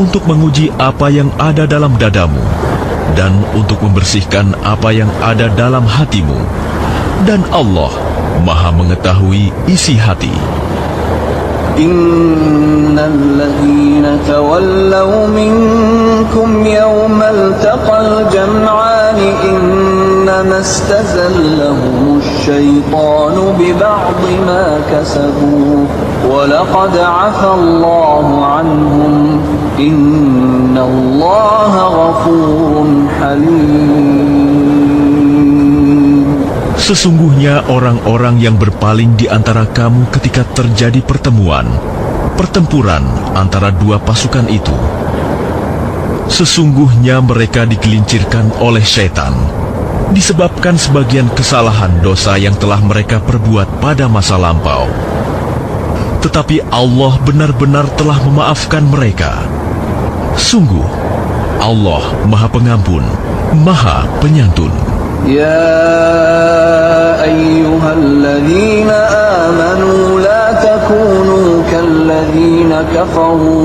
untuk menguji apa yang ada dalam dadamu dan untuk membersihkan apa yang ada dalam hatimu. Dan Allah Maha mengetahui isi hati. Innal ladzina tawallaw minkum yawmal taqal jam'ani innama istazallahum asy-syaitanu bi ba'dhi ma kasabu wa laqad 'afa Allahu 'anhum innallaha ghafurun halim. Sesungguhnya orang-orang yang berpaling di antara kamu ketika terjadi pertempuran antara dua pasukan itu, sesungguhnya mereka digelincirkan oleh syaitan disebabkan sebagian kesalahan dosa yang telah mereka perbuat pada masa lampau. Tetapi Allah benar-benar telah memaafkan mereka. Sungguh, Allah Maha Pengampun, Maha Penyantun. يا أيها الذين آمنوا لا تكونوا كالذين كفروا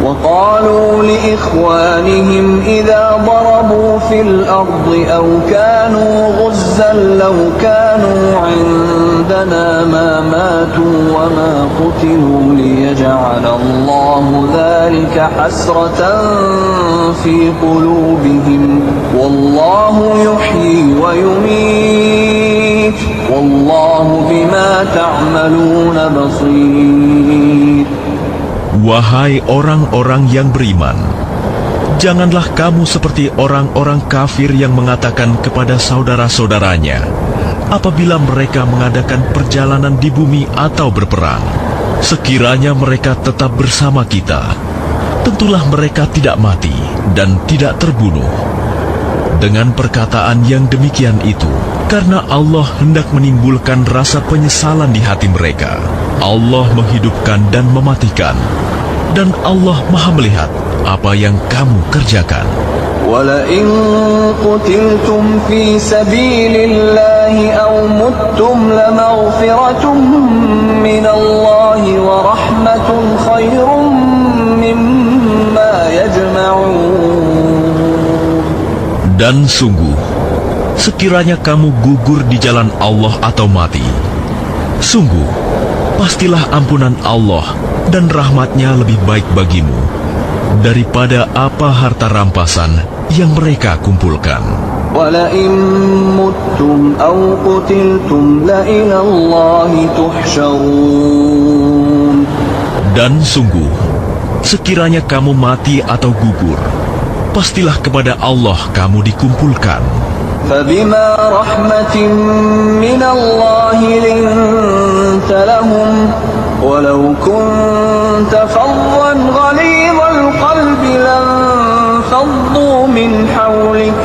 وقالوا لإخوانهم إذا ضربوا في الأرض أو كانوا غزا لو كانوا عندنا ما ماتوا وما قتلوا ليجعل الله ذلك حسرة في قلوبهم والله يحيي ويميت والله بما تعملون بصير. Wahai orang-orang yang beriman, janganlah kamu seperti orang-orang kafir yang mengatakan kepada saudara-saudaranya apabila mereka mengadakan perjalanan di bumi atau berperang, sekiranya mereka tetap bersama kita, tentulah mereka tidak mati dan tidak terbunuh. Dengan perkataan yang demikian itu, karena Allah hendak menimbulkan rasa penyesalan di hati mereka, Allah menghidupkan dan mematikan, dan Allah Maha melihat apa yang kamu kerjakan. وَلَئِن قُتِلْتُمْ فِي سَبِيلِ اللَّهِ أَوْ مُتُّمْ لَمَغْفِرَةٌ مِّنَ اللَّهِ وَرَحْمَةٌ خَيْرٌ مِّمَّا يَجْمَعُونَ. Dan sungguh, sekiranya kamu gugur di jalan Allah atau mati, sungguh, pastilah ampunan Allah dan rahmatnya lebih baik bagimu daripada apa harta rampasan yang mereka kumpulkan. وَلَئِن مُتُّمْ أَوْ قُتِلْتُمْ لَإِلَى اللَّهِ تُحْشَرُونَ. Dan sungguh, sekiranya kamu mati atau gugur, pastilah kepada Allah kamu dikumpulkan. فَبِمَا رَحْمَةٍ مِّنَ اللَّهِ لِنتَ لَهُمْ وَلَوْ كُنتَ فَظًّا غَلِيظَ الْقَلْبِ لَانفَضُّوا مِنْ حَوْلِكَ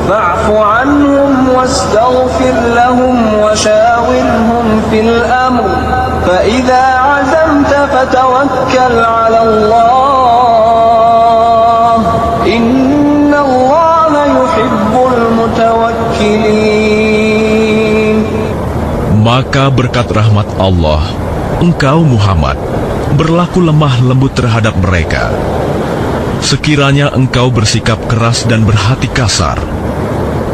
فَاعْفُ عَنْهُمْ وَاسْتَغْفِرْ لَهُمْ وَشَاوِرْهُمْ فِي الْأَمْرِ فَإِذَا عَزَمْتَ فَتَوَكَّلْ عَلَى اللَّهِ إِنَّ اللَّهَ يُحِبُّ الْمُتَوَكِّلِينَ. Maka berkat rahmat Allah, engkau Muhammad berlaku lemah lembut terhadap mereka. Sekiranya engkau bersikap keras dan berhati kasar,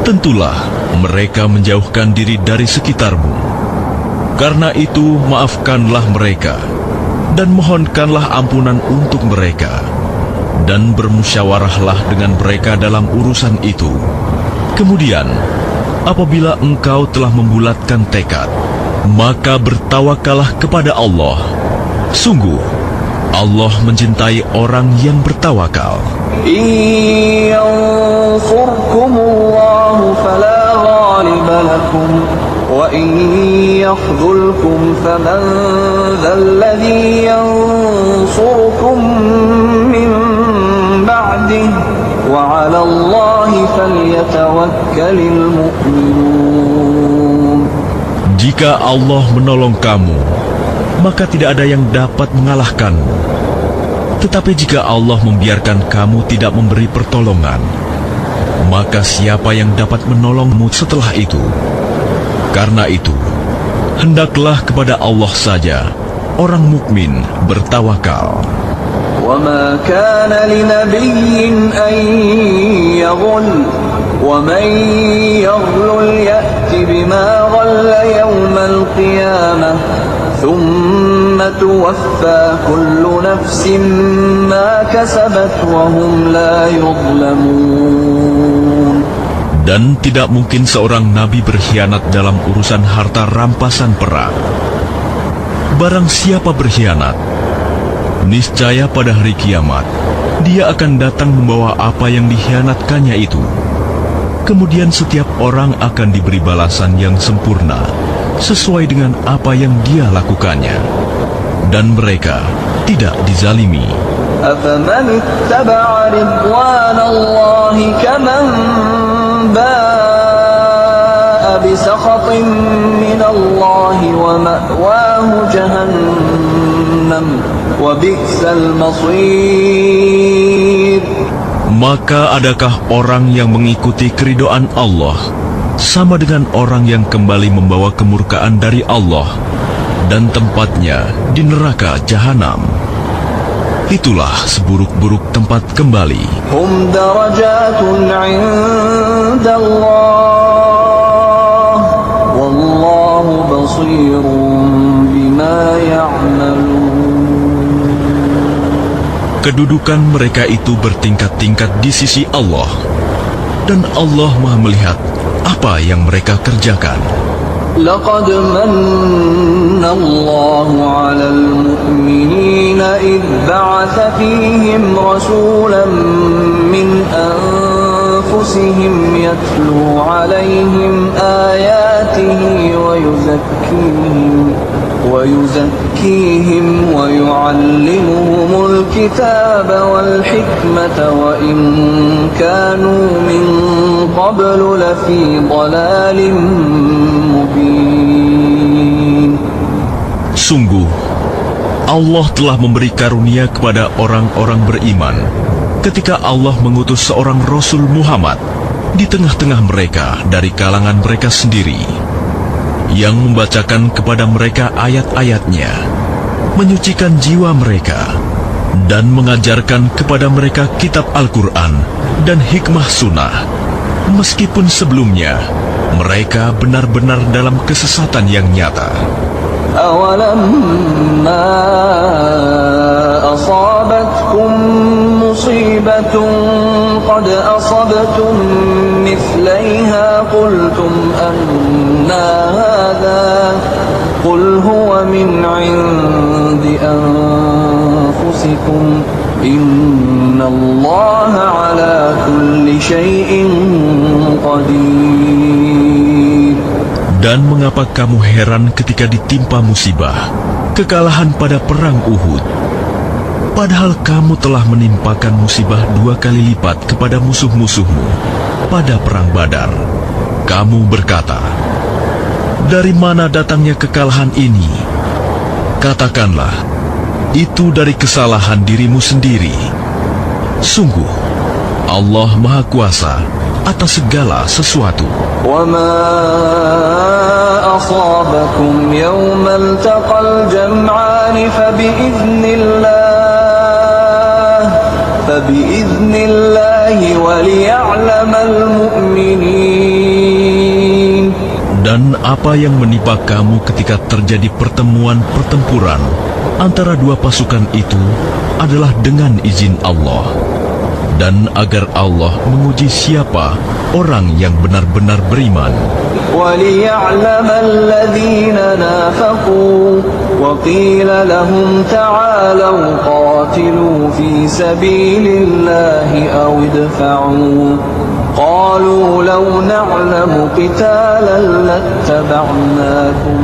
tentulah mereka menjauhkan diri dari sekitarmu. Karena itu maafkanlah mereka dan mohonkanlah ampunan untuk mereka, dan bermusyawarahlah dengan mereka dalam urusan itu. Kemudian, apabila engkau telah membulatkan tekad, maka bertawakallah kepada Allah. Sungguh, Allah mencintai orang yang bertawakal. إِن يَنصُرْكُمُ اللَّهُ فَلَا غَالِبَ لَكُمْ وَإِن يَخْذُلْكُمْ فَمَنْ ذَا الَّذِي يَنصُرُكُم مِّن بَعْدِهِ وَعَلَى وعلى الله فليتوكل المؤمنون. Jika Allah menolong kamu, maka tidak ada yang dapat mengalahkanmu. Tetapi jika Allah membiarkan kamu tidak memberi pertolongan, maka siapa yang dapat menolongmu setelah itu? Karena itu, hendaklah kepada Allah saja orang mukmin bertawakal. وَمَا كَانَ لِنَبِيٍّ أَن يَغُلَّ وَمَن يَغْلُلْ يَأْتِ بِمَا غَلَّ يَوْمَ الْقِيَامَةِ ثُمَّ تُوَفَّى كُلُّ نَفْسٍ مَا كَسَبَتْ وَهُمْ لَا يُظْلَمُونَ. Dan tidak mungkin seorang nabi berkhianat dalam urusan harta rampasan perang. Barang siapa berkhianat, niscaya pada hari kiamat, dia akan datang membawa apa yang dikhianatkannya itu. Kemudian setiap orang akan diberi balasan yang sempurna, sesuai dengan apa yang dia lakukannya. Dan mereka tidak dizalimi. أَفَمَنِ اتَّبَعَ رِضْوَانَ اللَّهِ كَمَنْ بَاءَ بِسَخَطٍ مِّنَ اللَّهِ وَمَأْوَاهُ جَهَنَّمُ وَبِئْسَ الْمَصِيرُ. Maka adakah orang yang mengikuti keridhaan Allah sama dengan orang yang kembali membawa kemurkaan dari Allah dan tempatnya di neraka jahanam? Itulah seburuk-buruk tempat kembali. Hum darajatun 'inda Allah wallahu basirun bima ya'malun. Kedudukan mereka itu bertingkat-tingkat di sisi Allah, dan Allah Maha melihat apa yang mereka kerjakan. لقد من الله على المؤمنين إذ بعث فيهم رسولا من أنفسهم يتلو عليهم آياته ويزكيهم ويعلمهم الكتاب والحكمة وإن كانوا من قبل لفي ضلال مبين. Sungguh, Allah telah memberi karunia kepada orang-orang beriman ketika Allah mengutus seorang Rasul Muhammad di tengah-tengah mereka dari kalangan mereka sendiri, yang membacakan kepada mereka ayat-ayatnya, menyucikan jiwa mereka, dan mengajarkan kepada mereka kitab Al-Quran dan hikmah sunnah, meskipun sebelumnya mereka benar-benar dalam kesesatan yang nyata. أَوَلَمَّا أَصَابَتْكُم مُّصِيبَةٌ قَدْ أَصَبْتُم مِّثْلَيْهَا قُلْتُمْ أَنَّىٰ هَٰذَا قُلْ هُوَ مِنْ عِندِ أَنفُسِكُمْ إِنَّ اللَّهَ عَلَىٰ كُلِّ شَيْءٍ قَدِيرٌ. Dan mengapa kamu heran ketika ditimpa musibah, kekalahan pada perang Uhud? Padahal kamu telah menimpakan musibah 2 kali lipat kepada musuh-musuhmu pada perang Badar. Kamu berkata, dari mana datangnya kekalahan ini? Katakanlah, itu dari kesalahan dirimu sendiri. Sungguh, Allah Maha Kuasa atas segala sesuatu. وَمَا أَصَابَكُمْ يَوْمَ الْتَقَى الْجَمْعَانِ فَبِإِذْنِ اللَّهِ وَلِيَعْلَمَ الْمُؤْمِنِينَ. Dan apa yang menimpa kamu ketika terjadi pertemuan pertempuran antara dua pasukan itu adalah dengan izin Allah, dan agar Allah menguji siapa orang yang benar-benar beriman. وَلِيَعْلَمَ الَّذِينَ نَافَقُوا وَقِيلَ لَهُمْ تَعَالَوْا قَاتِلُوا فِي سَبِيلِ اللَّهِ أَوِ ادْفَعُوا قَالُوا لَوْ نَعْلَمُ قِتَالًا لَاتَّبَعْنَاكُمْ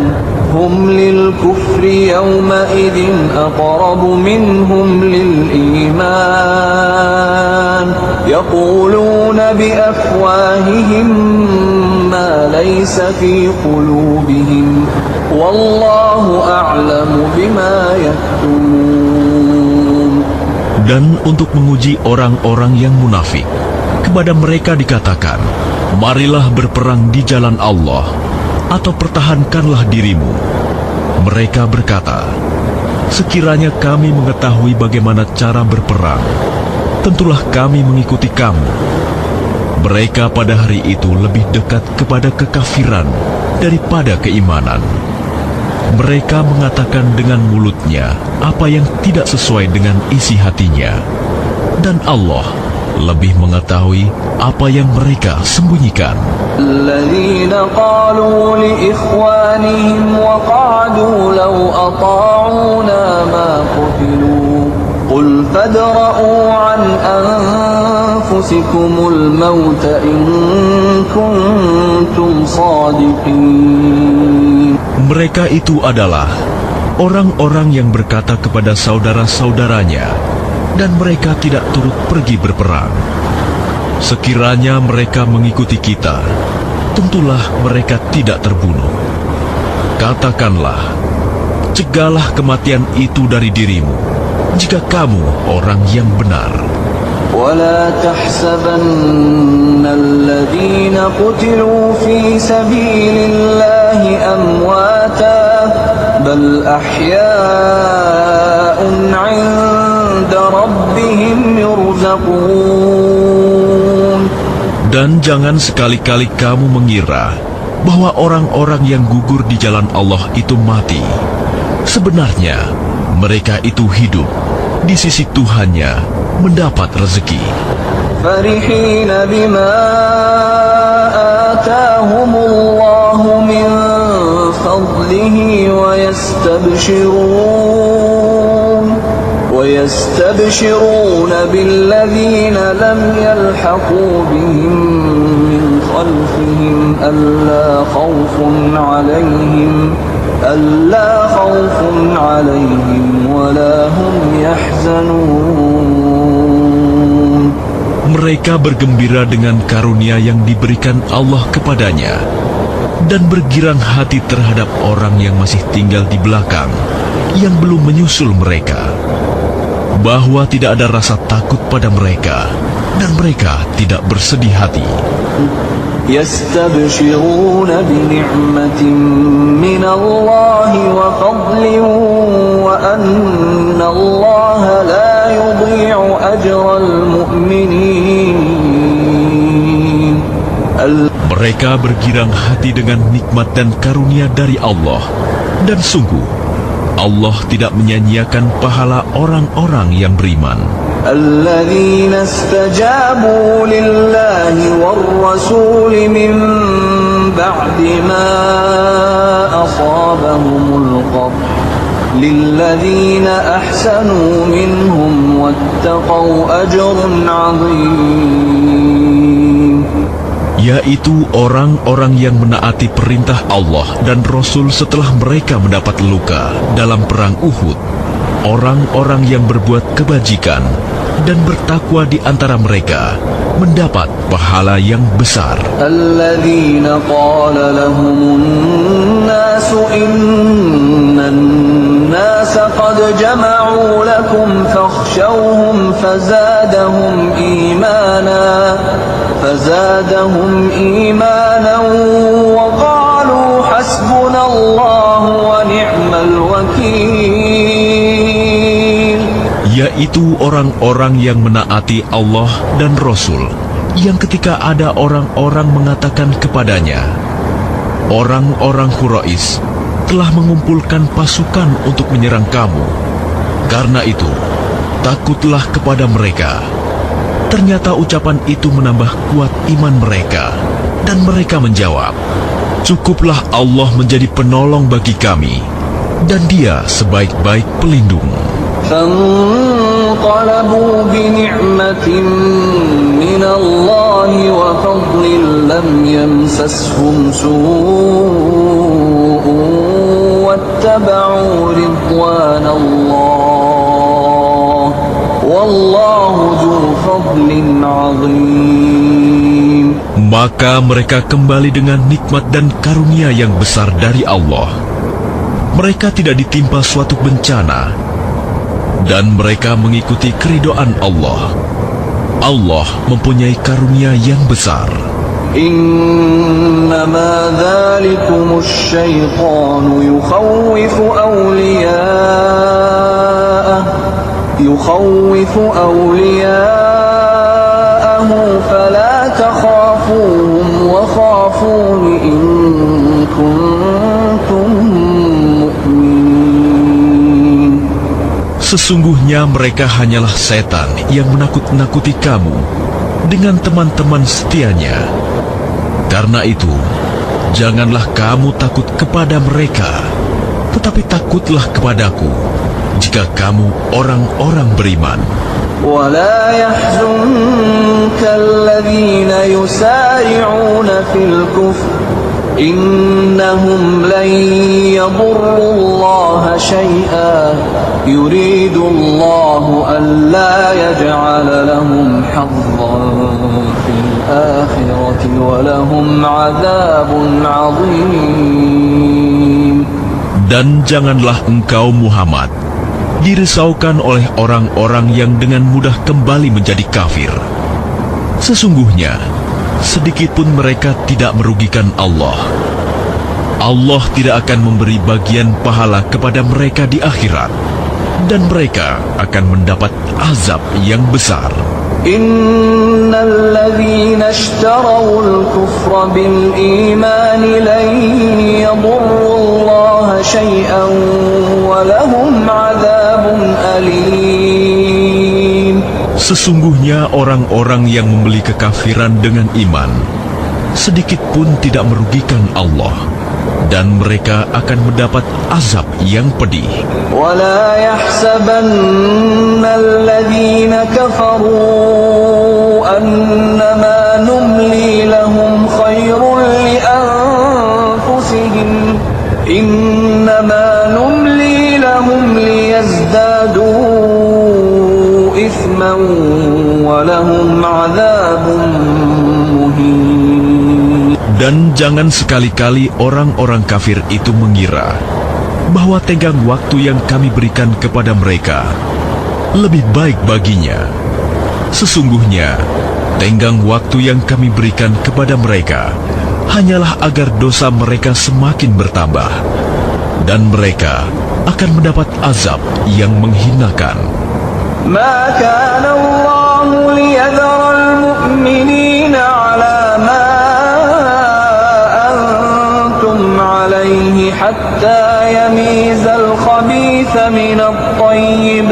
هُمْ لِلْكُفْرِ يَوْمَئِذٍ أَقْرَبُ مِنْهُمْ لِلْإِيمَانِ يَقُولُونَ بأفواههم ما ليس في قلوبهم والله أعلم بما يكتمون. Dan untuk menguji orang-orang yang munafik, kepada mereka dikatakan, marilah berperang di jalan Allah, atau pertahankanlah dirimu. Mereka berkata, sekiranya kami mengetahui bagaimana cara berperang, tentulah kami mengikuti kamu. Mereka pada hari itu lebih dekat kepada kekafiran daripada keimanan. Mereka mengatakan dengan mulutnya apa yang tidak sesuai dengan isi hatinya, dan Allah lebih mengetahui apa yang mereka sembunyikan. الذين قالوا لإخوانهم وقعدوا لو أطاعونا ما قتلوا قل فادرءوا عن أنفسكم الموت إن كنتم صادقين. Mereka itu adalah orang-orang yang berkata kepada saudara-saudaranya, dan mereka tidak turut pergi berperang. Sekiranya mereka mengikuti kita, tentulah mereka tidak terbunuh. Katakanlah, cegahlah kematian itu dari dirimu, jika kamu orang yang benar. ولا تحسبن الذين قتلوا في سبيل الله أمواتا بل أحياء عند ربهم يرزقون. Dan jangan sekali-kali kamu mengira bahwa orang-orang yang gugur di jalan Allah itu mati. Sebenarnya mereka itu hidup di sisi Tuhannya, mendapat rezeki. فرحين بما آتاهم الله من فضله ويستبشرون بالذين لم يلحقوا بهم من خلفهم ألا خوف عليهم ولا هم يحزنون. Mereka bergembira dengan karunia yang diberikan Allah kepadanya, dan bergirang hati terhadap orang yang masih tinggal di belakang, yang belum menyusul mereka, bahwa tidak ada rasa takut pada mereka, dan mereka tidak bersedih hati. يستبشرون بنعمة من الله وفضل وأن الله لا يضيع أجر المؤمنين. Mereka bergirang hati dengan nikmat dan karunia dari Allah, dan sungguh Allah tidak menyia-nyiakan pahala orang-orang yang beriman. الذين استجابوا لله والرسول من بعد ما أصابهم القرح للذين أحسنوا منهم واتقوا أجر عظيم. Yaitu orang-orang yang menaati perintah Allah dan Rasul setelah mereka mendapat luka dalam perang Uhud, orang-orang yang berbuat kebajikan dan bertakwa di antara mereka mendapat pahala yang besar. الذين قال لهم الناس إن الناس قد جمعوا لكم فاخشوهم فزادهم إيمانا وقالوا حسبنا الله ونعم الوكيل. Yaitu orang-orang yang menaati Allah dan Rasul, yang ketika ada orang-orang mengatakan kepadanya, orang-orang Quraisy telah mengumpulkan pasukan untuk menyerang kamu. Karena itu, takutlah kepada mereka. Ternyata ucapan itu menambah kuat iman mereka, dan mereka menjawab, cukuplah Allah menjadi penolong bagi kami, dan Dia sebaik-baik pelindung. فانقلبوا بنعمة من الله وفضل لم يمسسهم سوء واتبعوا رضوان الله والله ذو فضل عظيم. Maka mereka kembali dengan nikmat dan karunia yang besar dari Allah. Mereka tidak ditimpa suatu bencana, dan mereka mengikuti keridhaan Allah. Allah mempunyai karunia yang besar. إنما ذلكم الشيطان يخوف أولياءه فلا تخافوهم وخافون إن كنتم مؤمنين. Sesungguhnya mereka hanyalah setan yang menakut-nakuti kamu dengan teman-teman setianya. Karena itu, janganlah kamu takut kepada mereka, tetapi takutlah kepadaku jika kamu orang-orang beriman. ولا يحزنك الذين يسارعون في الكفر إنهم لن يضروا الله شيئا يريد الله ألا يجعل لهم حظا في الآخرة ولهم عذاب عظيم. Dan janganlah engkau Muhammad dirisaukan oleh orang-orang yang dengan mudah kembali menjadi kafir. Sesungguhnya, sedikitpun mereka tidak merugikan Allah. Allah tidak akan memberi bagian pahala kepada mereka di akhirat, dan mereka akan mendapat azab yang besar. Innal ladzina ishtarawul kufra bil iman lan yadurrullaha syai'an wa lahum 'adzabun alim. Sesungguhnya orang-orang yang membeli kekafiran dengan iman sedikit pun tidak merugikan Allah, dan mereka akan mendapat azab yang pedih. وَلَا يَحْسَبَنَّ الَّذِينَ كَفَرُوا أَنَّمَا نُمْلِي لَهُمْ خَيْرٌ لِأَنفُسِهِمْ إِنَّمَا نُمْلِي لَهُمْ لِيَزْدَادُوا إِثْمًا وَلَهُمْ عَذَابٌ مُهِينٌ. Dan jangan sekali-kali orang-orang kafir itu mengira bahwa tenggang waktu yang kami berikan kepada mereka lebih baik baginya. Sesungguhnya, tenggang waktu yang kami berikan kepada mereka hanyalah agar dosa mereka semakin bertambah, dan mereka akan mendapat azab yang menghinakan. ما كان الله ليذر المؤمنين على ما أنتم عليه حتى يميز الخبيث من الطيب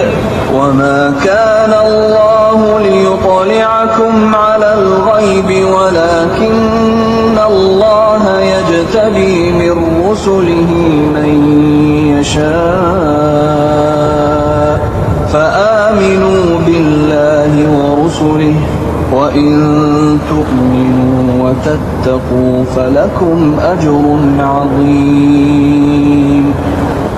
وما كان الله ليطلعكم على الغيب ولكن الله يجتبي من رسله من يشاء فآمنوا بالله ورسله وإن تؤمنوا وتتقوا فلكم أجر عظيم.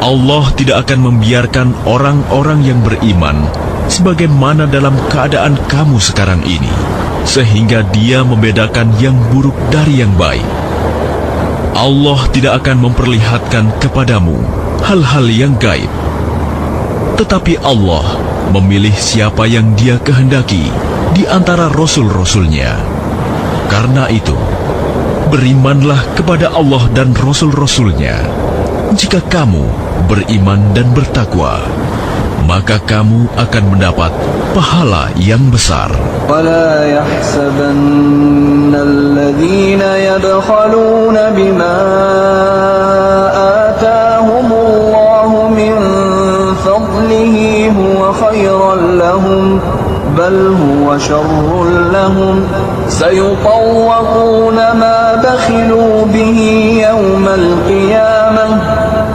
Allah tidak akan membiarkan orang-orang yang beriman sebagaimana dalam keadaan kamu sekarang ini, sehingga Dia membedakan yang buruk dari yang baik. Allah tidak akan memperlihatkan kepadamu hal-hal yang gaib, tetapi Allah memilih siapa yang Dia kehendaki di antara rasul-rasulnya. Karena itu, berimanlah kepada Allah dan rasul-rasulnya. Jika kamu beriman dan bertakwa, maka kamu akan mendapat pahala yang besar. ولا يحسبن الذين يبخلون بما آتاهم الله من فضله هو خيرا لهم بل هو شر لهم سيطوقون ما بخلوا به يوم القيامة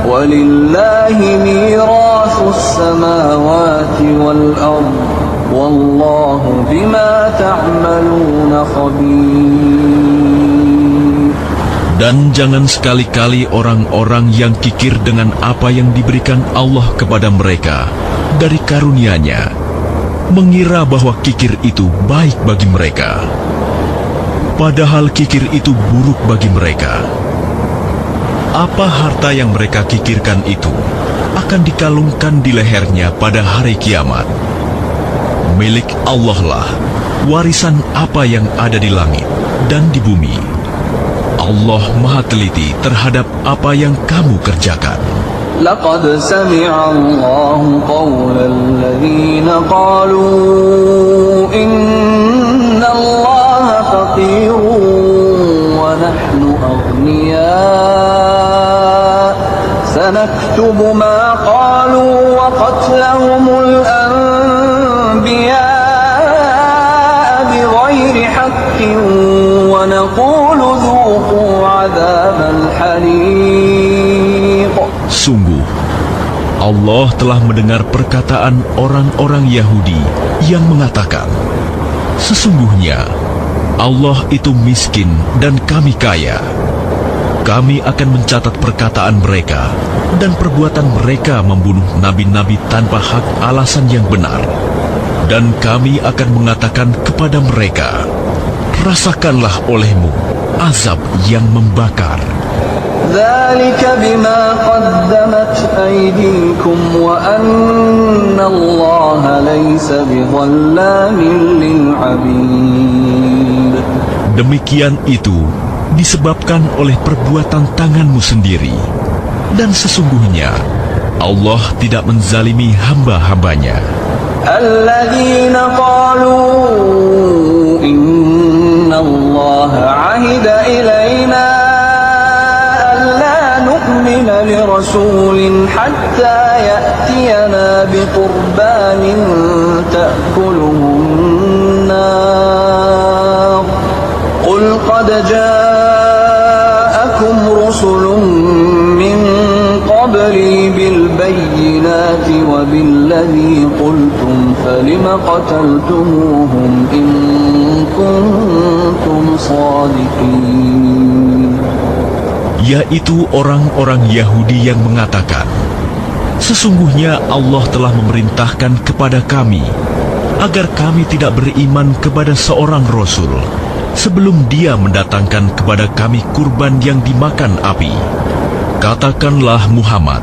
ولله ميراث السماوات والأرض والله بما تعملون خبير. Dan jangan sekali-kali orang-orang yang kikir dengan apa yang diberikan Allah kepada mereka dari karunia-Nya mengira bahwa kikir itu baik bagi mereka. Padahal kikir itu buruk bagi mereka. Apa harta yang mereka kikirkan itu akan dikalungkan di lehernya pada hari kiamat. Milik Allah lah warisan apa yang ada di langit dan di bumi. Allah Maha Teliti terhadap apa yang kamu kerjakan. لقد سمع الله قول الذين قالوا إن الله فقير ونحن أغنياء سنكتب ما قالوا وقتلهم الأنبياء بغير حق ونقول ذوقوا عذاب الحريق. Sungguh, Allah telah mendengar perkataan orang-orang Yahudi yang mengatakan, sesungguhnya Allah itu miskin dan kami kaya. Kami akan mencatat perkataan mereka dan perbuatan mereka membunuh nabi-nabi tanpa hak alasan yang benar. Dan kami akan mengatakan kepada mereka, rasakanlah olehmu azab yang membakar. ذلك بما قدمت أيديكم وأن الله ليس بظلام للعبيد. Demikian itu disebabkan oleh perbuatan tanganmu sendiri, dan sesungguhnya Allah tidak menzalimi hamba-hambanya. الذين قالوا إن الله عهد إلينا نؤمن لرسول حتى يأتينا بقربان تأكله النار قل قد جاءكم رسل من قبلي بالبينات وبالذي قلتم فلم قتلتموهم إن كنتم صادقين. Yaitu orang-orang Yahudi yang mengatakan, sesungguhnya Allah telah memerintahkan kepada kami agar kami tidak beriman kepada seorang Rasul sebelum dia mendatangkan kepada kami kurban yang dimakan api. Katakanlah Muhammad,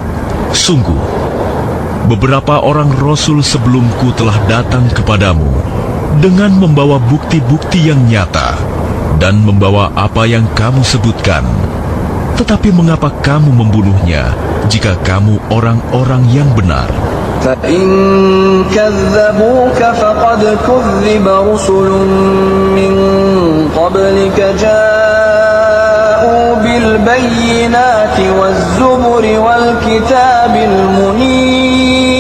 sungguh, beberapa orang Rasul sebelumku telah datang kepadamu dengan membawa bukti-bukti yang nyata dan membawa apa yang kamu sebutkan. Tetapi mengapa kamu membunuhnya jika kamu orang-orang yang benar? فَإِن كَذَّبُوكَ فَقَدْ كُذِّبَ رُسُلٌ مِّن قَبْلِكَ جَاءُوا بِالْبَيِّنَاتِ وَالزُّبُرِ وَالْكِتَابِ الْمُنِيرِ.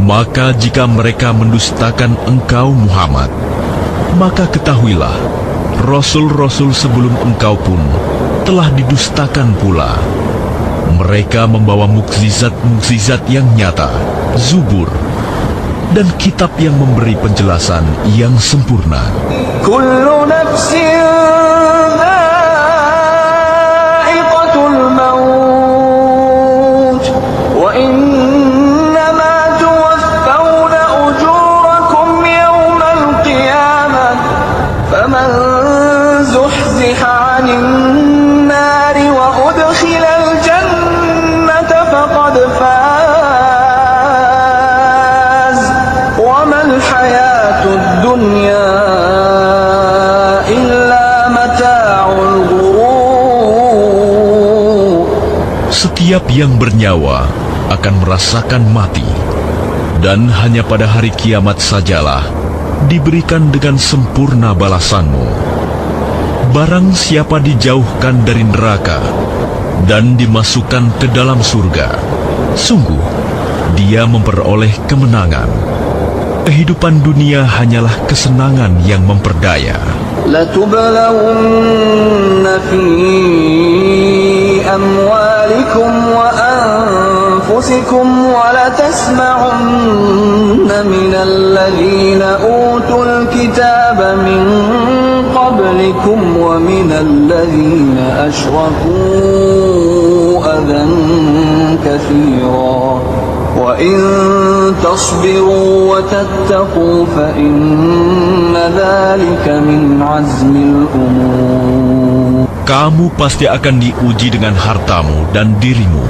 Maka jika mereka mendustakan engkau Muhammad, maka ketahuilah, Rasul-Rasul sebelum engkau pun telah didustakan pula. Mereka membawa mukjizat-mukjizat yang nyata, Zubur, dan kitab yang memberi penjelasan yang sempurna. Kullu nafsin dha'iqatul maut wa innama tuwaffawna ujurakum yawmal qiyamah faman zuhziha 'anil nari wa udkhilal jannata faqad faz wa mal hayatud dunya Setiap yang bernyawa akan merasakan mati, dan hanya pada hari kiamat sajalah diberikan dengan sempurna balasanmu. Barang siapa dijauhkan dari neraka dan dimasukkan ke dalam surga, sungguh dia memperoleh kemenangan. Kehidupan dunia hanyalah kesenangan yang memperdaya. لَتُبْلَوُنَّ فِي أَمْوَالِكُمْ وَأَنفُسِكُمْ وَلَتَسْمَعُنَّ مِنَ الَّذِينَ أُوتُوا الْكِتَابَ مِنْ قَبْلِكُمْ وَمِنَ الَّذِينَ أَشْرَكُوا أَذًى كَثِيرًا وَإِن تَصْبِرُوا وَتَتَّقُوا فَإِنَّ ذَلِكَ ذلك من عزم الأمور. Kamu pasti akan diuji dengan hartamu dan dirimu,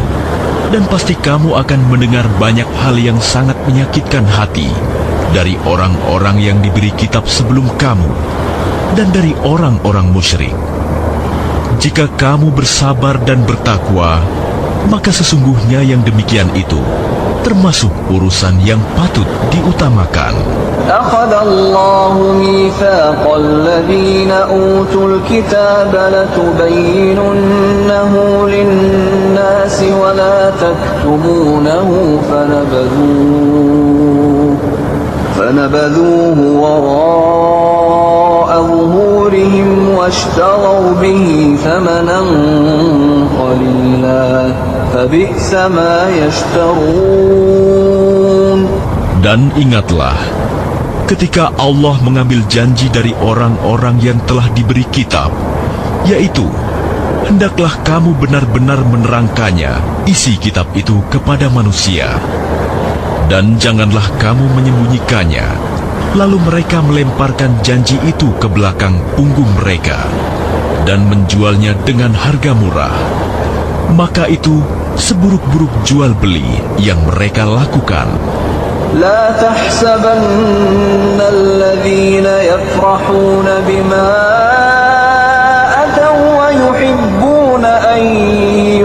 dan pasti kamu akan mendengar banyak hal yang sangat menyakitkan hati dari orang-orang yang diberi kitab sebelum kamu dan dari orang-orang musyrik. Jika kamu bersabar dan bertakwa, maka sesungguhnya yang demikian itu termasuk urusan yang patut diutamakan. أخذ الله ميثاق الذين أوتوا الكتاب لتبيننه للناس ولا تكتمونه فنبذوه وراء ظهورهم واشتروا به ثمنا قليلا فبئس ما يشترون. Dan ingatlah, ketika Allah mengambil janji dari orang-orang yang telah diberi kitab, yaitu, hendaklah kamu benar-benar menerangkannya, isi kitab itu kepada manusia. Dan janganlah kamu menyembunyikannya, lalu mereka melemparkan janji itu ke belakang punggung mereka, dan menjualnya dengan harga murah. Maka itu seburuk-buruk jual beli yang mereka lakukan. لا تحسبن الذين يفرحون بما أتوا ويحبون أن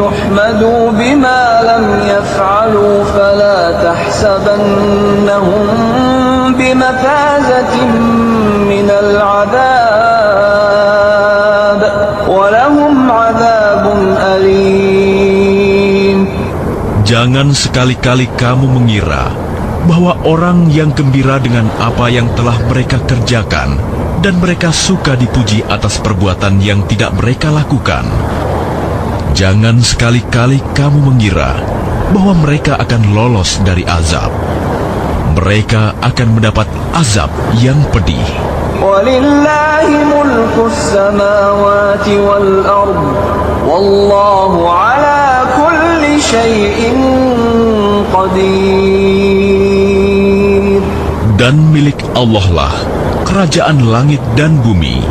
يحمدوا بما لم يفعلوا فلا تحسبنهم بمفازة من العذاب ولهم عذاب أليم. Jangan sekali-kali kamu mengira bahwa orang yang gembira dengan apa yang telah mereka kerjakan dan mereka suka dipuji atas perbuatan yang tidak mereka lakukan. Jangan sekali-kali kamu mengira bahwa mereka akan lolos dari azab. Mereka akan mendapat azab yang pedih. وَلِلَّهِ مُلْكُ السَّمَاوَاتِ وَالْأَرْضِ وَاللَّهُ عَلَى كُلِّ شَيْءٍ قَدِيرٌ. Dan milik Allah lah kerajaan langit dan bumi,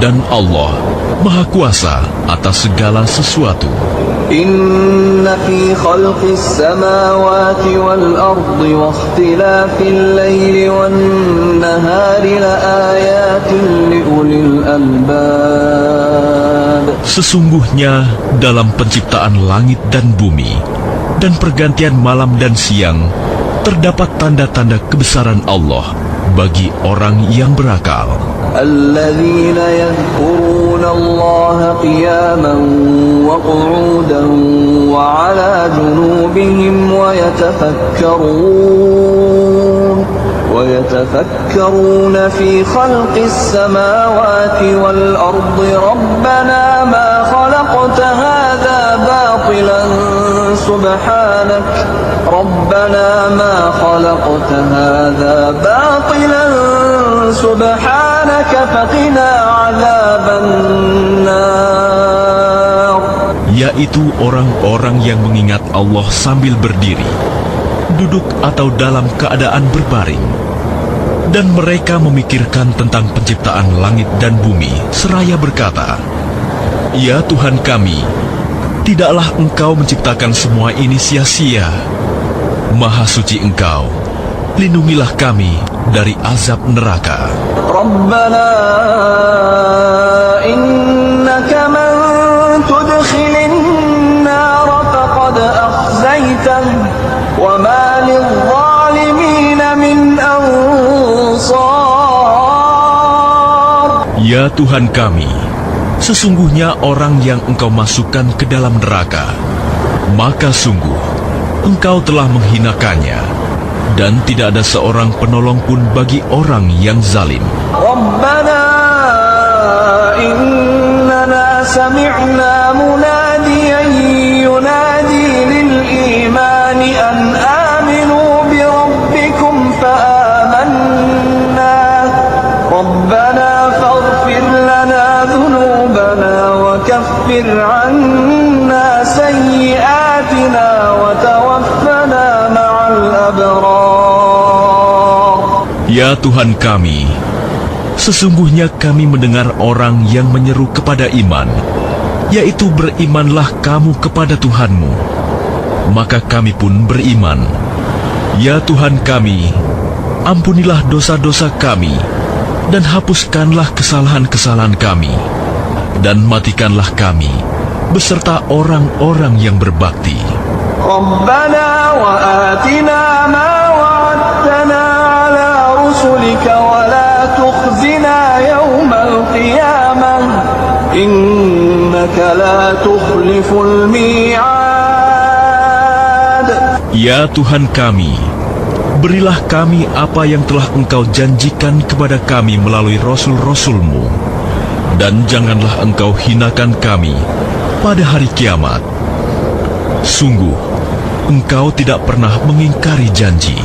dan Allah Maha Kuasa atas segala sesuatu. إن في خلق السماوات والأرض واختلاف الليل والنهار لآيات لأولي الألباب. Sesungguhnya dalam penciptaan langit dan bumi dan pergantian malam dan siang terdapat tanda-tanda kebesaran Allah bagi orang yang berakal. الذين يذكرون الله قياما وقعودا وعلى جنوبهم ويتفكرون في خلق السماوات والأرض ربنا ما خلقت هذا باطلا سبحانك ربنا ما خلقت هذا باطلا سبحانك فقنا عذاب النار. Yaitu orang-orang yang mengingat Allah sambil berdiri, duduk atau dalam keadaan berbaring. Dan mereka memikirkan tentang penciptaan langit dan bumi, seraya berkata, "Ya Tuhan kami, tidaklah Engkau menciptakan semua ini sia-sia. Maha suci Engkau, lindungilah kami dari azab neraka." Rabbana innaka man tudkhilin nar faqad akhzaytah wa ma lil-zalimin min ansar. Ya Tuhan kami, sesungguhnya orang yang Engkau masukkan ke dalam neraka, maka sungguh Engkau telah menghinakannya, dan tidak ada seorang penolong pun bagi orang yang zalim. Rabbana innana sami'na munadiyan yunadi lil-imani an aminu bi rabbikum fa amanna. Rabbana faghfir lana dhunubana wa kaffir 'anna sayyi'atina wa tawaffana ma'al abrar. Ya Tuhan kami, Sesungguhnya kami mendengar orang yang menyeru kepada iman, yaitu berimanlah kamu kepada Tuhanmu. Maka kami pun beriman. Ya Tuhan kami, ampunilah dosa-dosa kami, dan hapuskanlah kesalahan-kesalahan kami, dan matikanlah kami beserta orang-orang yang berbakti. ربنا وآتنا ما وعدتنا على رسلك ولا تخزنا يوم القيامة إنك لا تخلف الميعاد. Ya Tuhan kami, berilah kami apa yang telah Engkau janjikan kepada kami melalui Rasul-Rasul-Mu, dan janganlah Engkau hinakan kami pada hari kiamat. Sungguh, Engkau tidak pernah mengingkari janji.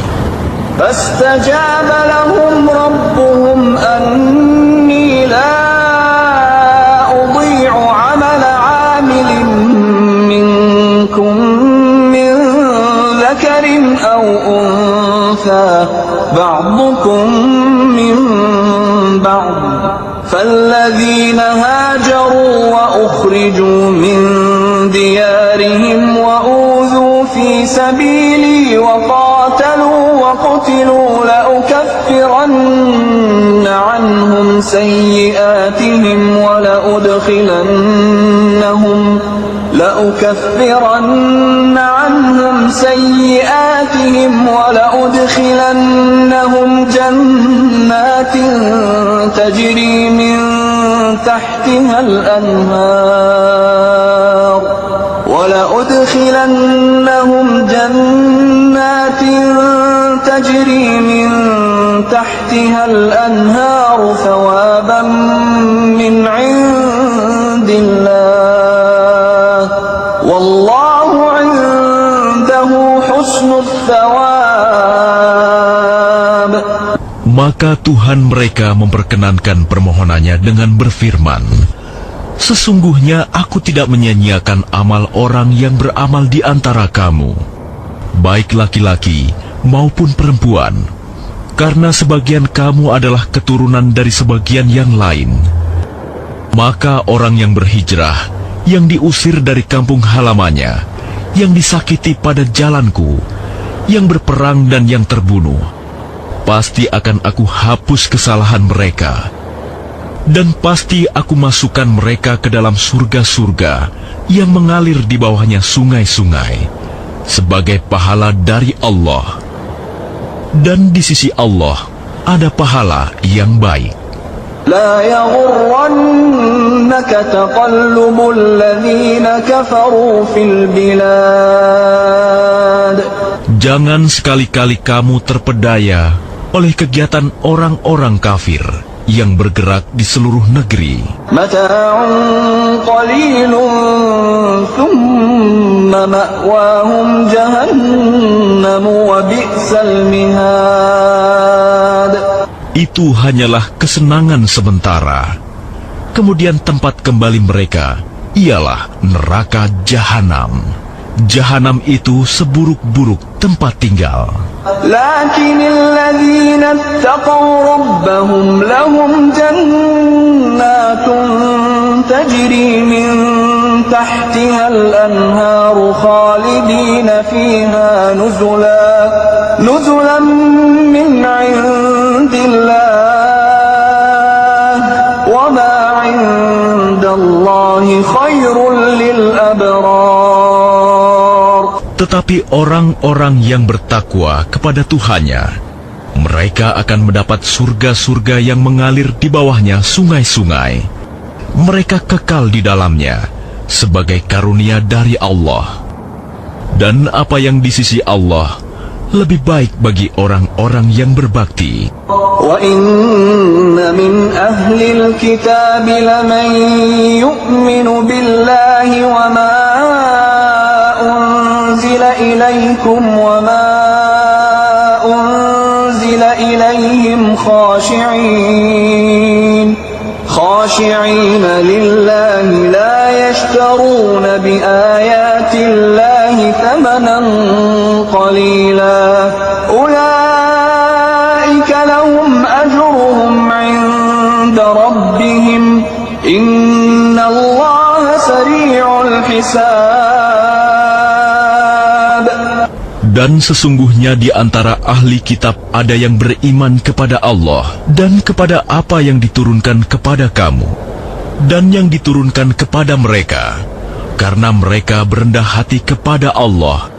فاستجاب لهم ربهم أني لا أضيع عمل عامل منكم من ذكر أو أنثى بعضكم من بعض فالذين هاجروا وأخرجوا من ديارهم وأوذوا في سبيلي وقاتلوا وقتلوا لأكفرن عنهم سيئاتهم ولأدخلنهم جنات تجري من تحتها الأنهار ثوابا من عند الله والله عنده حسن الثواب. Maka Tuhan mereka memperkenankan permohonannya dengan berfirman, sesungguhnya aku tidak menyia-nyiakan amal orang yang beramal di antara kamu, baik laki-laki maupun perempuan, karena sebagian kamu adalah keturunan dari sebagian yang lain. Maka orang yang berhijrah, yang diusir dari kampung halamannya, yang disakiti pada jalanku, yang berperang dan yang terbunuh, pasti akan aku hapus kesalahan mereka. Dan pasti aku masukkan mereka ke dalam surga-surga yang mengalir di bawahnya sungai-sungai, sebagai pahala dari Allah. Dan di sisi Allah ada pahala yang baik. لا يغرنك تقلب الذين كفروا في البلاد. Jangan sekali-kali kamu terpedaya oleh kegiatan orang-orang kafir yang bergerak di seluruh negeri. متاع قليل ثم مأواهم جهنم وبئس المهاد. Itu hanyalah kesenangan sementara. Kemudian tempat kembali mereka ialah neraka jahanam. Jahanam itu seburuk-buruk tempat tinggal. لكن الذين اتقوا ربهم لهم جنات تجري من تحتها الأنهار خالدين فيها نزلا من عند الله وما عند الله خير للأبرار. Tetapi orang-orang yang bertakwa kepada Tuhannya, mereka akan mendapat surga-surga yang mengalir di bawahnya sungai-sungai. Mereka kekal di dalamnya sebagai karunia dari Allah. Dan apa yang di sisi Allah lebih baik bagi orang-orang yang berbakti. وَإِنَّ مِنْ أَهْلِ الْكِتَابِ لَمَنْ يُؤْمِنُ بِاللَّهِ وَمَا أُنْزِلَ إِلَيْكُمْ وَمَا أُنْزِلَ إِلَيْهِمْ خاشعين لله لا يشترون بآيات الله ثمنا قليلا أولئك لهم أجرهم عند حساب. Dan sesungguhnya di antara ahli kitab ada yang beriman kepada Allah dan kepada apa yang diturunkan kepada kamu dan yang diturunkan kepada mereka, karena mereka berendah hati kepada Allah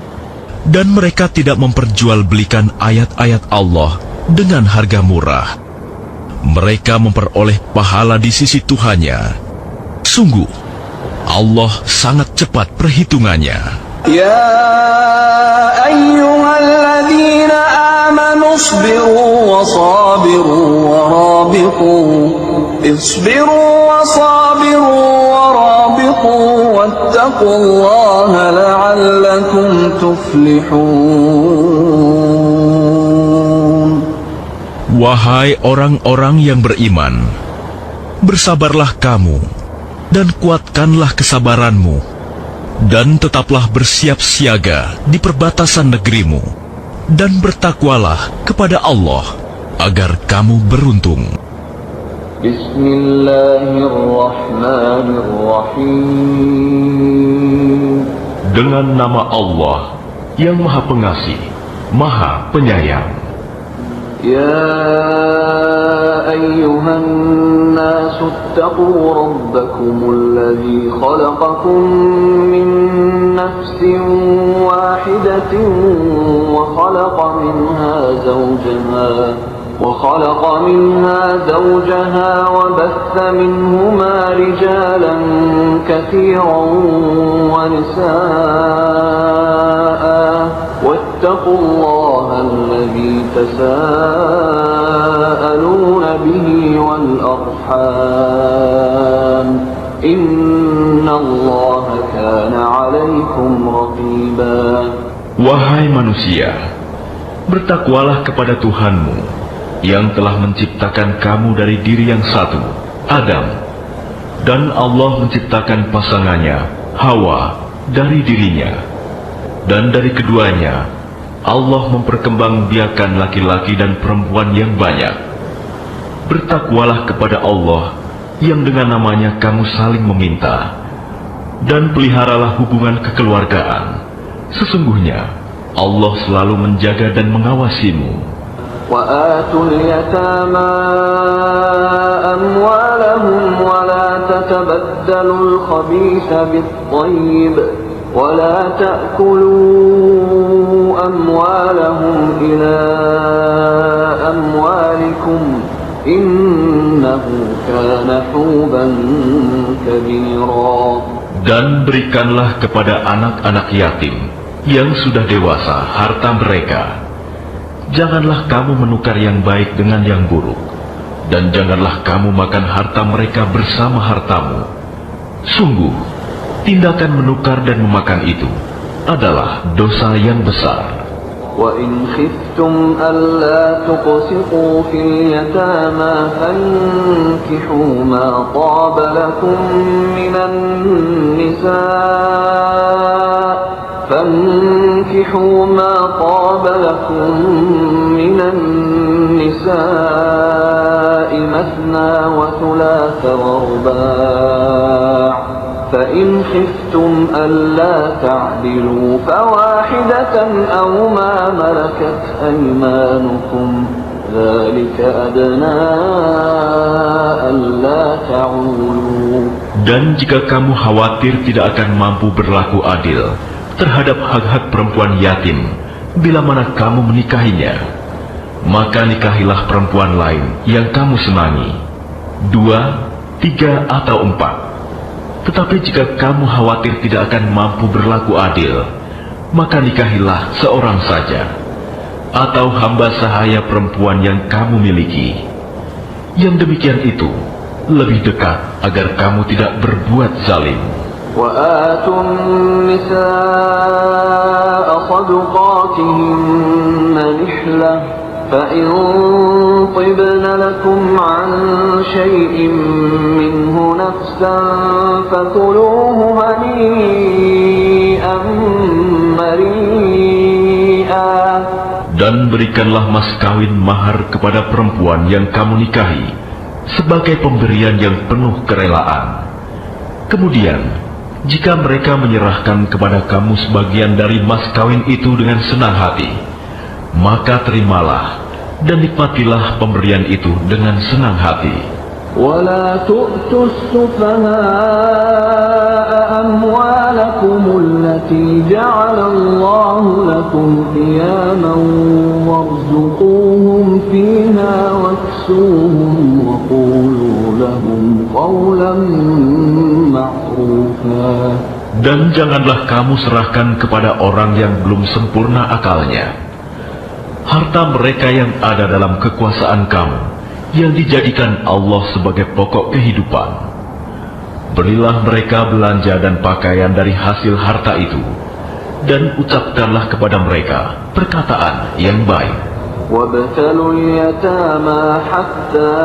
dan mereka tidak memperjualbelikan ayat-ayat Allah dengan harga murah. Mereka memperoleh pahala di sisi Tuhannya. Sungguh, Allah sangat cepat perhitungannya. يا أيها الذين آمنوا اصبروا وصابروا ورابطوا اصبروا وصابروا ورابطوا واتقوا الله لعلكم تفلحون. Wahai orang-orang yang beriman, bersabarlah kamu dan kuatkanlah kesabaranmu, dan tetaplah bersiap siaga di perbatasan negerimu, dan bertakwalah kepada Allah agar kamu beruntung. Bismillahirrahmanirrahim. Dengan nama Allah yang Maha Pengasih, Maha Penyayang. يا أيها الناس اتقوا ربكم الذي خلقكم من نفس واحدة وخلق منها زوجها وبث منهما رجالا كثيرا ونساء واتقوا الله الذي تساءلون به والأرحام إن الله كان عليكم رقيبا. Wahai manusia, bertakwalah kepada Tuhanmu yang telah menciptakan kamu dari diri yang satu, Adam, dan Allah menciptakan pasangannya, Hawa, dari dirinya. Dan dari keduanya, Allah memperkembangbiakan laki-laki dan perempuan yang banyak. Bertakwalah kepada Allah yang dengan namanya kamu saling meminta, dan peliharalah hubungan kekeluargaan. Sesungguhnya Allah selalu menjaga dan mengawasimu. وآتوا اليتامى أموالهم ولا تتبدلوا الخبيث بالطيب ولا تأكلوا أموالهم إلى أموالكم إنه كان حوبا كبيرا. Dan berikanlah kepada anak-anak yatim yang sudah dewasa harta mereka. Janganlah kamu menukar yang baik dengan yang buruk, dan janganlah kamu makan harta mereka bersama hartamu. Sungguh, tindakan menukar dan memakan itu adalah dosa yang besar. وَإِنْ خِفْتُمْ أَلَّا تُقْسِطُوا فِي الْيَتَامَى فَانكِحُوا مَا طَابَ لَكُم مِّنَ النِّسَاءِ مَثْنَى وَثُلَاثَ وَرُبَاعَ فَإِنْ خِفْتُمْ أَلَّا تَعْدِلُوا فَوَاحِدَةً أَوْ مَا مَلَكَتْ أَيْمَانُكُمْ ذَلِكَ أَدْنَى أَلَّا تَعُولُوا. Dan jika kamu khawatir tidak akan mampu berlaku adil terhadap hak-hak perempuan yatim bila mana kamu menikahinya, maka nikahilah perempuan lain yang kamu senangi, 2, 3, atau 4. Tetapi jika kamu khawatir tidak akan mampu berlaku adil, maka nikahilah seorang saja, atau hamba sahaya perempuan yang kamu miliki. Yang demikian itu lebih dekat agar kamu tidak berbuat zalim. وَآتُوا النِّسَاءَ صَدُقَاتِهِنَّ نِحْلَةً فَإِن طِبْنَ لَكُمْ عَن شَيْءٍ مِّنْهُ نَفْسًا فَكُلُوهُ هَنِيئًا مَّرِيئًا. Dan berikanlah mas kawin mahar kepada perempuan yang kamu nikahi sebagai pemberian yang penuh kerelaan. Kemudian Jika mereka menyerahkan kepada kamu sebagian dari mas kawin itu dengan senang hati, maka terimalah dan nikmatilah pemberian itu dengan senang hati. ولا تؤتوا السفهاء أموالكم التي جعل الله لكم قياما وارزقوهم فيها واكسوهم وقولوا لهم قولا معروفا. Dan janganlah kamu serahkan kepada orang yang belum sempurna akalnya harta mereka yang ada dalam kekuasaan kamu, yang dijadikan Allah sebagai pokok kehidupan. Berilah mereka belanja dan pakaian dari hasil harta itu, dan ucapkanlah kepada mereka perkataan yang baik. وابتلوا اليتامى حتى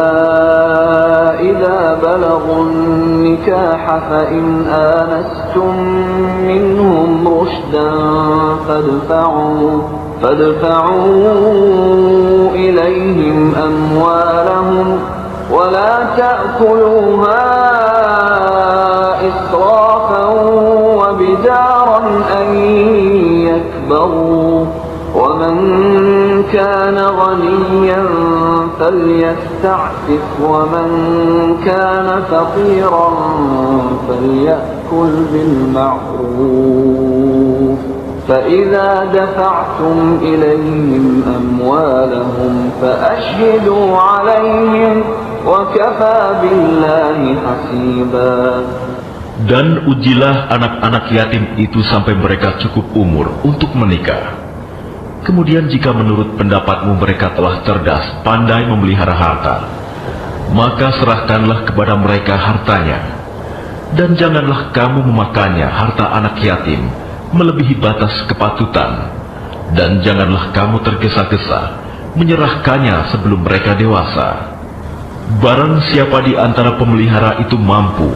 إذا بلغوا النكاح فإن آنستم منهم رشدا فادفعوا إليهم أموالهم ولا تأكلوها إسرافا وبدارا أن يكبروا ومن كان غنيا فليستعفف ومن كان فقيرا فليأكل بالمعروف فإذا دفعتم إليهم أموالهم فأشهدوا عليهم وكفى بالله حسيبا. Dan ujilah anak-anak yatim itu sampai mereka cukup umur untuk menikah. Kemudian jika menurut pendapatmu mereka telah cerdas, pandai memelihara harta, maka serahkanlah kepada mereka hartanya. Dan janganlah kamu memakannya harta anak yatim melebihi batas kepatutan. Dan janganlah kamu tergesa-gesa menyerahkannya sebelum mereka dewasa. Barang siapa di antara pemelihara itu mampu,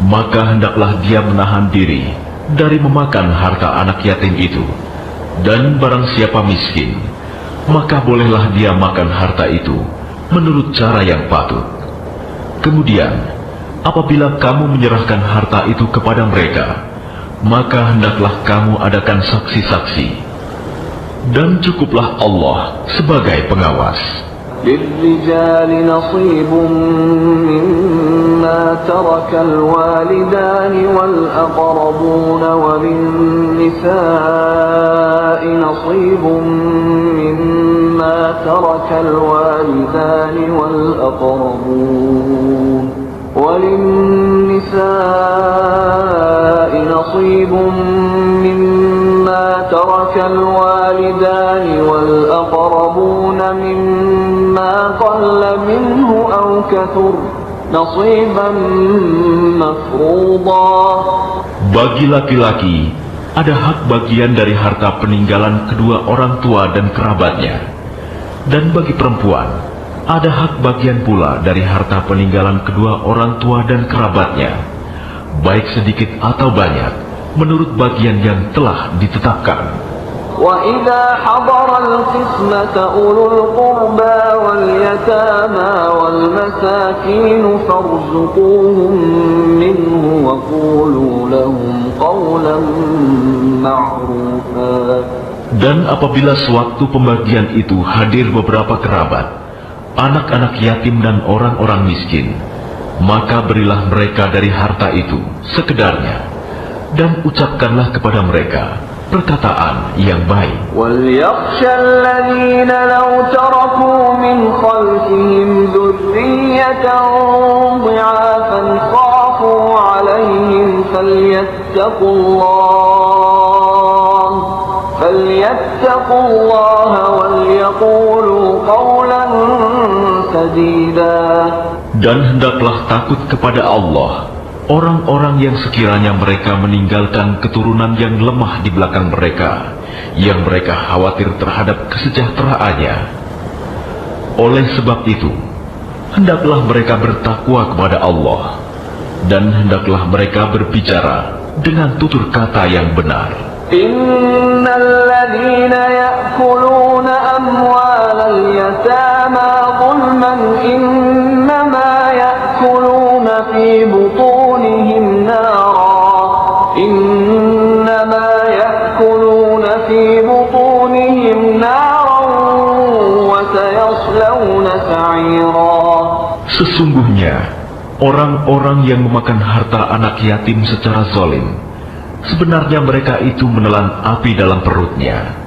maka hendaklah dia menahan diri dari memakan harta anak yatim itu. Dan barang siapa miskin, maka bolehlah dia makan harta itu menurut cara yang patut. Kemudian, apabila kamu menyerahkan harta itu kepada mereka, maka hendaklah kamu adakan saksi-saksi. Dan cukuplah Allah sebagai pengawas. للرجال نصيب مما ترك الوالدان والأقربون وللنساء نصيب مما ترك الوالدان والأقربون وللنساء نصيب مما ترك الوالدان والأقربون مما قل منه أو كثر نصيبا مفروضا. Bagi laki-laki ada hak bagian dari harta peninggalan kedua orang tua dan kerabatnya, dan bagi perempuan ada hak bagian pula dari harta peninggalan kedua orang tua dan kerabatnya, baik sedikit atau banyak, menurut bagian yang telah ditetapkan. وَإِذَا حَضَرَ الْقِسْمَةَ أُولُو الْقُرْبَى وَالْيَتَامَى وَالْمَسَاكِينُ فَارْزُقُوهُم مِّنْهُ وَقُولُوا لَهُمْ قَوْلًا مَّعْرُوفًا. Dan apabila sewaktu pembagian itu hadir beberapa kerabat, anak-anak yatim dan orang-orang miskin, maka berilah mereka dari harta itu sekedarnya, dan ucapkanlah kepada mereka perkataan yang baik. وَلْيَخْشَ الَّذِينَ لَوْ تَرَكُوا مِنْ خَلْفِهِمْ ذُرِّيَّةً ضِعَافًا خَافُوا عَلَيْهِمْ فَلْيَتَّقُوا اللَّهَ وَلْيَقُولُوا قَوْلًا سَدِيدًا. Dan hendaklah takut kepada Allah orang-orang yang sekiranya mereka meninggalkan keturunan yang lemah di belakang mereka, yang mereka khawatir terhadap kesejahteraannya. Oleh sebab itu, hendaklah mereka bertakwa kepada Allah, dan hendaklah mereka berbicara dengan tutur kata yang benar. Innal ladzina ya'kuluna amwalal yatama zulman innama ya'kuluna fi butunihim nara Sesungguhnya, orang-orang yang memakan harta anak yatim secara zalim, sebenarnya mereka itu menelan api dalam perutnya,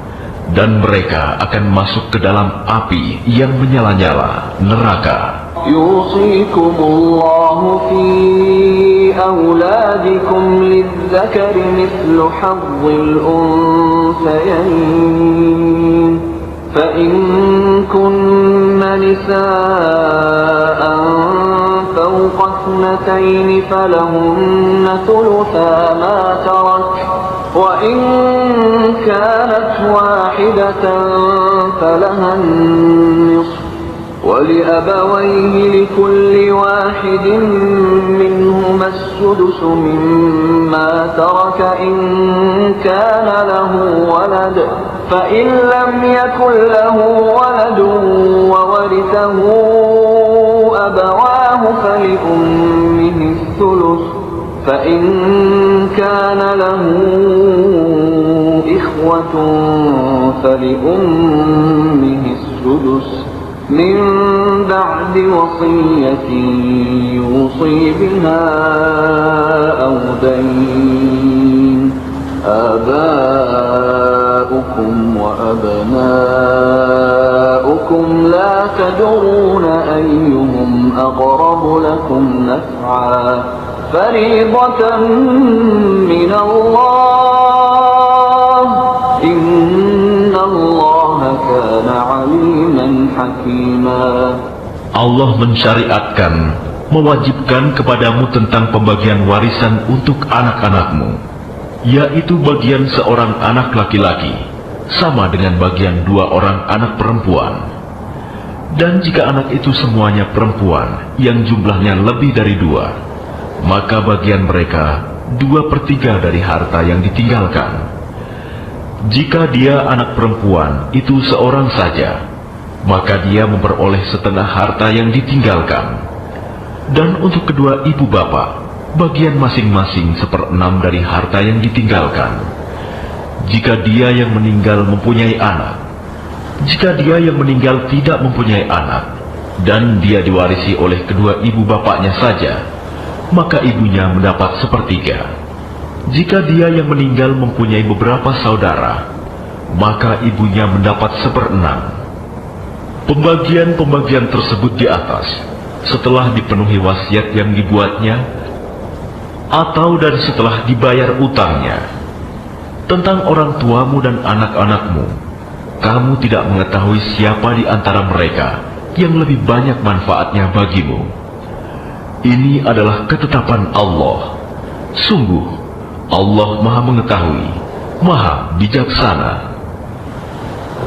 dan mereka akan masuk ke dalam api yang menyala-nyala, neraka. يوصيكم الله في أولادكم للذكر مثل حظ الأنثيين فإن كن نساء فوق اثنتين فلهن ثلثا ما ترك وإن كانت واحدة فلها النصف ولأبويه لكل واحد منهما السدس مما ترك إن كان له ولد فإن لم يكن له ولد وورثه أبواه فلأمه الثلث فإن كان له إخوة فلأمه السدس من بعد وصية يوصي بها أو دين آباؤكم وأبناؤكم لا تدرون أيهم أقرب لكم نفعا فريضة من الله إن الله كان عليما حكيما. Allah mensyariatkan, mewajibkan kepadamu tentang pembagian warisan untuk anak-anakmu, yaitu bagian seorang anak laki-laki sama dengan bagian dua orang anak perempuan. Dan jika anak itu semuanya perempuan yang jumlahnya lebih dari dua, maka bagian mereka 2/3 dari harta yang ditinggalkan. Jika dia anak perempuan itu seorang saja, maka dia memperoleh setengah harta yang ditinggalkan. Dan untuk kedua ibu bapak, bagian masing-masing 1/6 dari harta yang ditinggalkan. Jika dia yang meninggal mempunyai anak, jika dia yang meninggal tidak mempunyai anak, dan dia diwarisi oleh kedua ibu bapaknya saja, maka ibunya mendapat 1/3. Jika dia yang meninggal mempunyai beberapa saudara, maka ibunya mendapat 1/6. Pembagian-pembagian tersebut di atas, setelah dipenuhi wasiat yang dibuatnya, atau dan setelah dibayar utangnya. Tentang orang tuamu dan anak-anakmu, kamu tidak mengetahui siapa di antara mereka yang lebih banyak manfaatnya bagimu. Ini adalah ketetapan Allah. Sungguh, Allah Maha Mengetahui, Maha Bijaksana.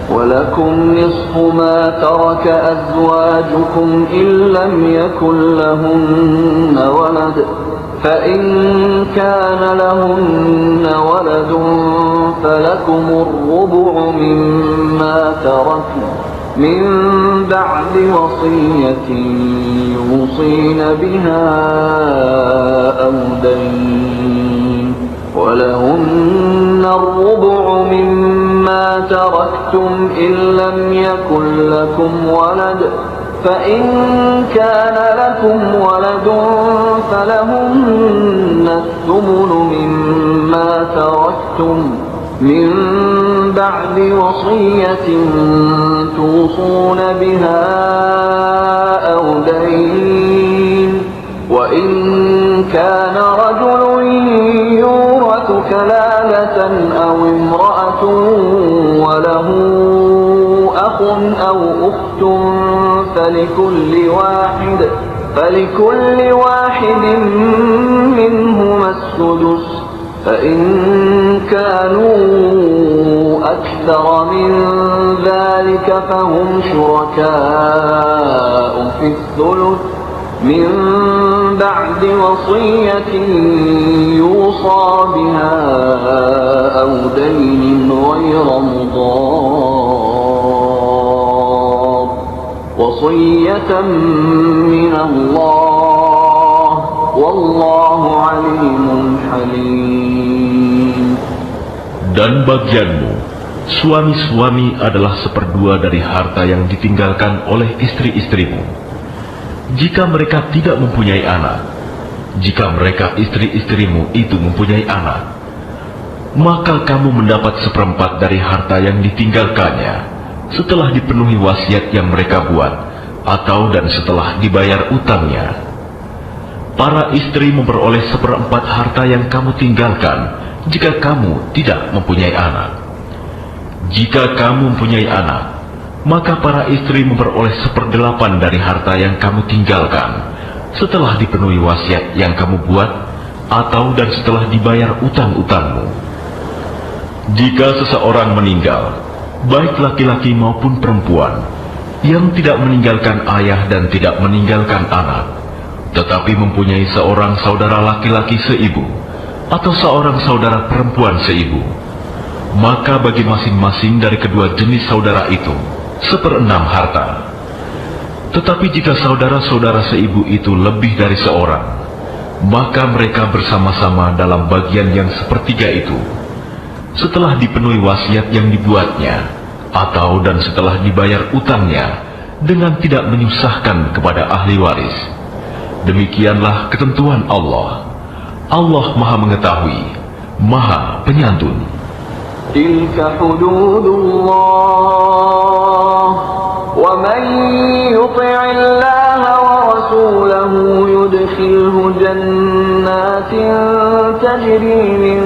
ولكم نصف ما ترك أزواجكم إن لم يكن لهن ولد فإن كان لهن ولد فلكم الربع مما تركن من بعد وصية يوصين بها أو دين ولهن الربع مما تركتم إن لم يكن لكم ولد فإن كان لكم ولد فلهن الثمن مما تركتم من بعد وصية توصون بها أو دين وإن كان رجل يورث كلالة أو امرأة وله أخ أو أخت فلكل واحد منهما السدس فإن كانوا أكثر من ذلك فهم شركاء في الثلث من بعد وصية يوصى بها أو دين غير مضار وصية من الله والله عليم حليم. Dan bagianmu, suami-suami adalah 1/2 dari harta yang ditinggalkan oleh istri-istrimu. jika mereka tidak mempunyai anak, jika mereka istri-istrimu itu mempunyai anak, maka kamu mendapat seperempat dari harta yang ditinggalkannya setelah dipenuhi wasiat yang mereka buat, atau dan setelah dibayar utangnya. Para istri memperoleh seperempat harta yang kamu tinggalkan jika kamu tidak mempunyai anak. Jika kamu mempunyai anak, maka para istri memperoleh 1/8 dari harta yang kamu tinggalkan setelah dipenuhi wasiat yang kamu buat, atau dan setelah dibayar utang-utangmu. Jika seseorang meninggal, baik laki-laki maupun perempuan, yang tidak meninggalkan ayah dan tidak meninggalkan anak, tetapi mempunyai seorang saudara laki-laki seibu, atau seorang saudara perempuan seibu, maka bagi masing-masing dari kedua jenis saudara itu 1/6 harta. Tetapi jika saudara-saudara seibu itu lebih dari seorang, maka mereka bersama-sama dalam bagian yang 1/3 itu, setelah dipenuhi wasiat yang dibuatnya, atau dan setelah dibayar utangnya, dengan tidak menyusahkan kepada ahli waris. Demikianlah ketentuan Allah. Allah Maha Mengetahui, Maha Penyantun. Tilka hududullah, wa man yuti'illaha wa rasulahu yudkhilhu jannatin tajri min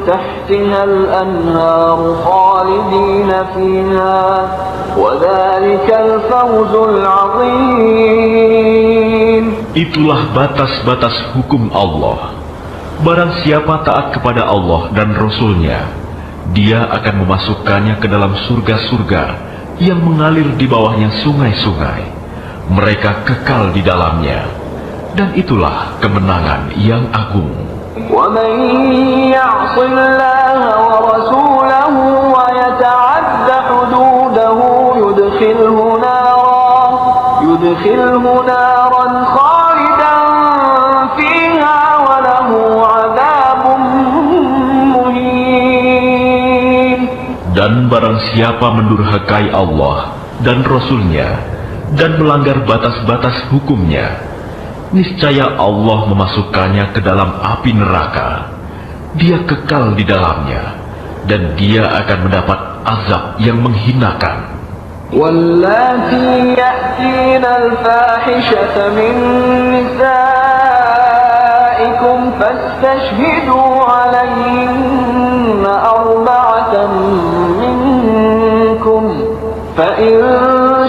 tahtiha al-anhar khalidina fiha wa dhalikal fawzul 'azim. Itulah batas-batas hukum Allah. Barang siapa taat kepada Allah dan Rasul-Nya, dia akan memasukkannya ke dalam surga-surga yang mengalir di bawahnya sungai-sungai. Mereka kekal di dalamnya, dan itulah kemenangan yang agung. وَمَن يَعْصِ اللَّهَ وَرَسُولَهُ وَيَتَعَدَّ حُدُودَهُ يُدْخِلْهُ نَارًا خَالِدًا فِيهَا وَلَهُ عَذَابٌ مُهِينٌ. Dan barang siapa mendurhakai Allah dan Rasul-Nya dan melanggar batas-batas hukumnya, niscaya Allah memasukkannya ke dalam api neraka. Dia kekal di dalamnya, dan dia akan mendapat azab yang menghinakan. وَاللَّاتِي يَأْتِينَ الْفَاحِشَةَ مِن نِّسَائِكُمْ فَاسْتَشْهِدُوا عَلَيْهِنَّ 4 مِنكُمْ فَإِن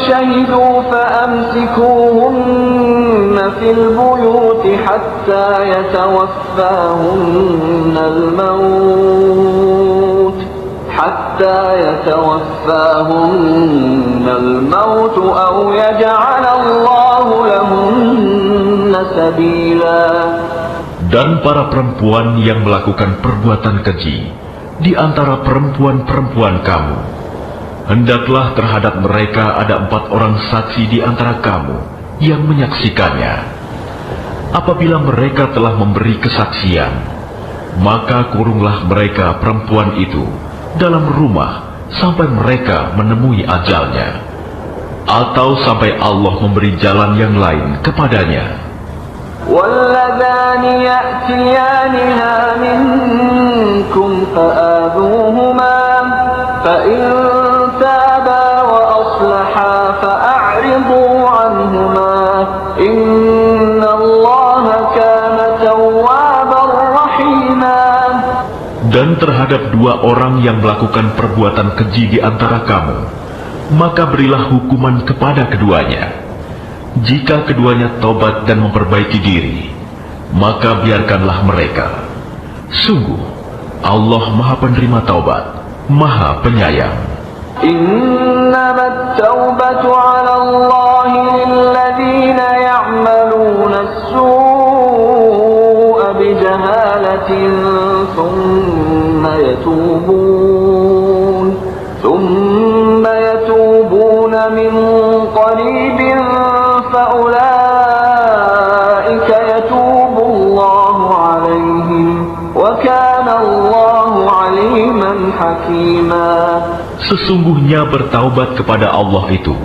شَهِدُوا فَأَمْسِكُوهُنَّ فِي الْبُيُوتِ حَتَّى يَتَوَفَّاهُنَّ الموت أو يجعل الله لهن سبيلا. Dan para perempuan yang melakukan perbuatan keji di antara perempuan-perempuan kamu, hendaklah terhadap mereka ada 4 orang saksi di antara kamu yang menyaksikannya. Apabila mereka telah memberi kesaksian, maka kurunglah mereka perempuan itu dalam rumah sampai mereka menemui ajalnya, atau sampai Allah memberi jalan yang lain kepadanya. وَاللَّذَانِ يَأْتِيَانِهَا مِنكُمْ فَآذُوهُمَا فَإِن تَابَا وَأَصْلَحَا فَأَعْرِضُوا عَنْهُمَا إِنَّ اللَّهَ كَانَ تَوَّابًا رَحِيمًا. Dan terhadap 2 orang yang melakukan perbuatan keji di antara kamu, maka berilah hukuman kepada keduanya. Jika keduanya tobat dan memperbaiki diri, maka biarkanlah mereka. Sungguh, Allah Maha Penerima Taubat, Maha Penyayang. إنما التوبة على الله للذين يعملون السوء بجهالة ثم يتوبون من قريب فأولئك يتوب الله عليهم وكان الله عليما حكيما. Sesungguhnya bertaubat kepada Allah itu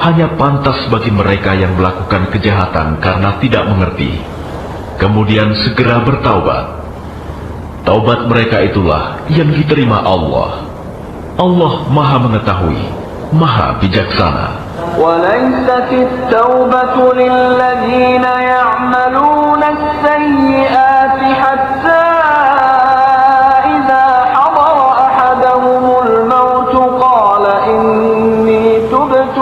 hanya pantas bagi mereka yang melakukan kejahatan karena tidak mengerti, kemudian segera bertaubat. Taubat mereka itulah yang diterima Allah. Allah Maha Mengetahui, Maha Bijaksana. وليست التوبة للذين يعملون السيئات حتى إذا حضر أحدهم الموت قال إني تبت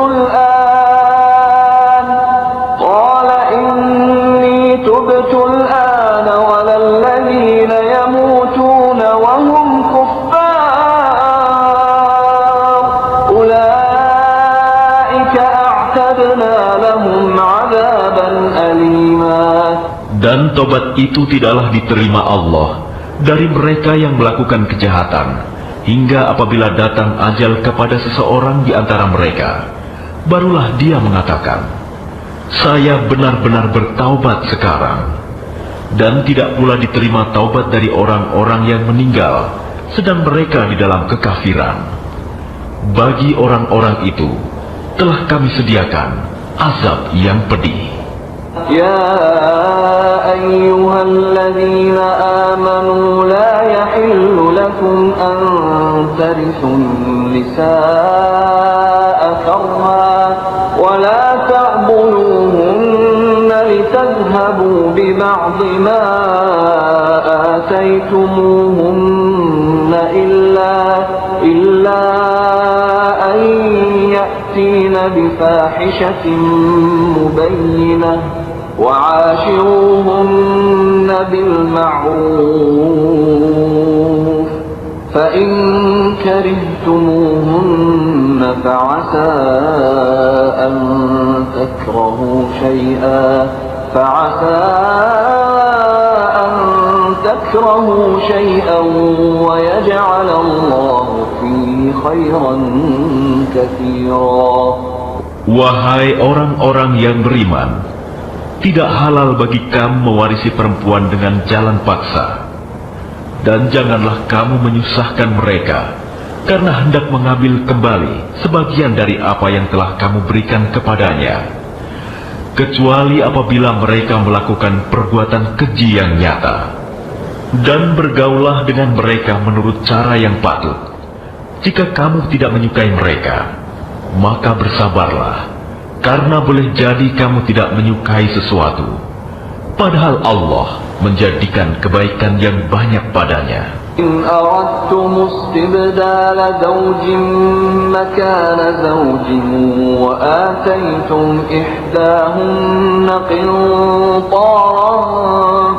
الآن ولا الذين يموتون وهم كفار أولئك أعتدنا لهم عذابا أليما. Dan tobat itu tidaklah diterima Allah dari mereka yang melakukan kejahatan, hingga apabila datang ajal kepada seseorang di antara mereka, barulah dia mengatakan, saya benar-benar bertaubat sekarang. Dan tidak pula diterima taubat dari orang-orang yang meninggal, sedang mereka di dalam kekafiran. Bagi orang-orang itu, telah kami sediakan azab yang pedih. يا أيها الذين آمنوا لا يحل لكم أن ترثوا النساء كرها ولا تعضلوهن لتذهبوا ببعض ما آتيتموهن إلا أن يأتين بفاحشة مبينة وعاشروهن بالمعروف فإن كرهتموهن فعسى أن تكرهوا شيئا ويجعل الله فيه خيرا كثيرا. Wahai orang-orang yang beriman, tidak halal bagi kamu mewarisi perempuan dengan jalan paksa. Dan janganlah kamu menyusahkan mereka karena hendak mengambil kembali sebagian dari apa yang telah kamu berikan kepadanya, kecuali apabila mereka melakukan perbuatan keji yang nyata. Dan bergaullah dengan mereka menurut cara yang patut. Jika kamu tidak menyukai mereka, maka bersabarlah, karena boleh jadi kamu tidak menyukai sesuatu, padahal Allah menjadikan kebaikan yang banyak padanya. إن أردتم استبدال زوج مكان زوج وآتيتم إحداهن قنطارا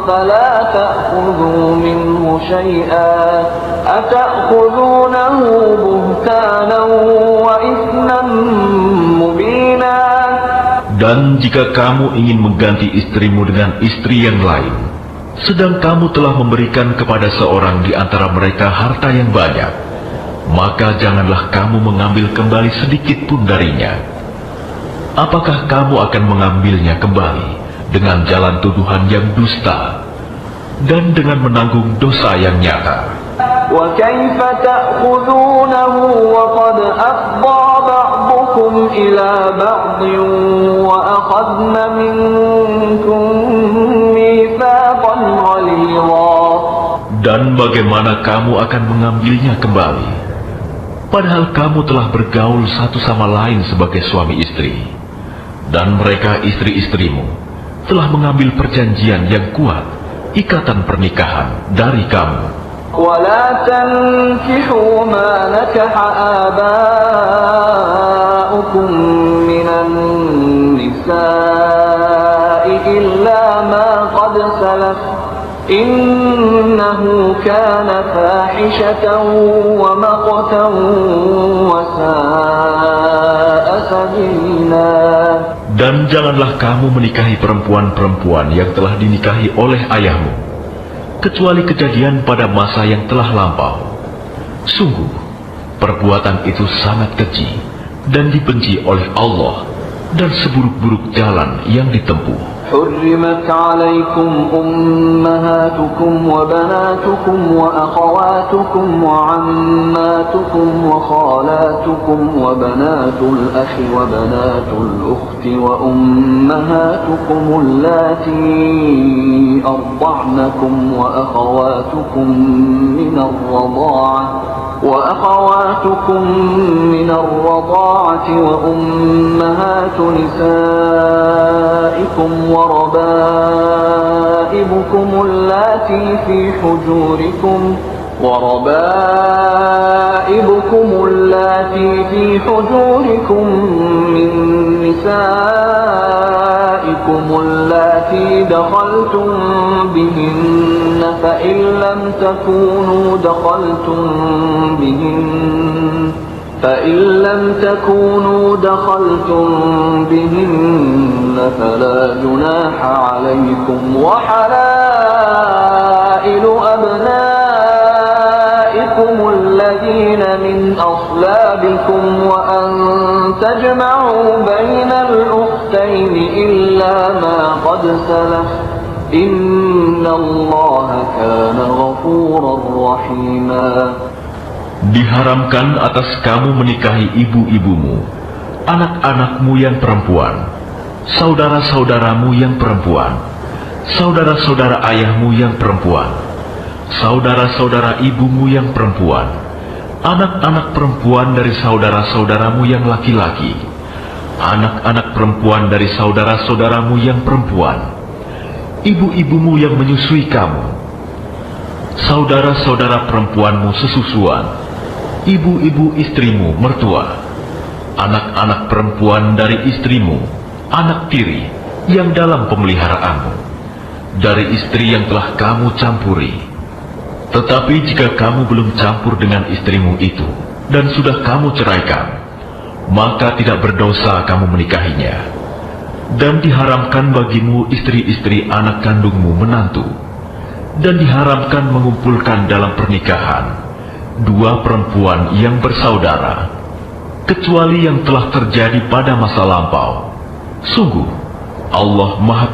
فلا تأخذوا منه شيئا أتأخذونه بهتانا وإثما مبينا. Dan jika kamu ingin mengganti istrimu dengan istri yang lain, sedang kamu telah memberikan kepada seorang di antara mereka harta yang banyak, maka janganlah kamu mengambil kembali sedikit pun darinya. Apakah kamu akan mengambilnya kembali dengan jalan tuduhan yang dusta dan dengan menanggung dosa yang nyata? وكيف تأخذونه وقد أفضى بعضكم إلى بعض وأخذن منكم ميثاقا غليظا. Dan bagaimana kamu akan mengambilnya kembali, padahal kamu telah bergaul satu sama lain sebagai suami istri, dan mereka istri-istrimu telah mengambil perjanjian yang kuat, ikatan pernikahan dari kamu. ولا تنكحوا ما نكح آباؤكم من النساء إلا ما قد سلف إنه كان فاحشة ومقتا وساء سبيلا. Dan janganlah kamu menikahi perempuan-perempuan yang telah dinikahi oleh ayahmu, kecuali kejadian pada masa yang telah lampau. Sungguh, perbuatan itu sangat keji dan dibenci oleh Allah, dan seburuk-buruk jalan yang ditempuh. حرمت عليكم أمهاتكم وبناتكم وأخواتكم وعماتكم وخالاتكم وبنات الأخ وبنات الأخت وأمهاتكم اللاتي أرضعنكم وأخواتكم من الرضاعة وأمهات نسائكم وربائبكم اللاتي في حجوركم من نسائكم اللاتي دخلتم بهن فإن لم تكونوا دخلتم بهن فلا جناح عليكم وحلائل أبنائكم الذين من أصلابكم وأن تجمعوا بين الأختين إلا ما قد سلف إن الله كان غفورا رحيما. Diharamkan atas kamu menikahi ibu-ibumu, anak-anakmu yang perempuan, saudara-saudaramu yang perempuan, saudara-saudara ayahmu yang perempuan, saudara-saudara ibumu yang perempuan, anak-anak perempuan dari saudara-saudaramu yang laki-laki, anak-anak perempuan dari saudara-saudaramu yang perempuan, ibu-ibumu yang menyusui kamu, saudara-saudara perempuanmu sesusuan, ibu-ibu istrimu mertua, anak-anak perempuan dari istrimu, anak tiri yang dalam pemeliharaanmu, dari istri yang telah kamu campuri. Tetapi jika kamu belum campur dengan istrimu itu, dan sudah kamu ceraikan, maka tidak berdosa kamu menikahinya. Dan diharamkan bagimu istri-istri anak kandungmu menantu, dan diharamkan mengumpulkan dalam pernikahan dua perempuan yang bersaudara, kecuali yang telah terjadi pada masa lampau. Sungguh, Allah Maha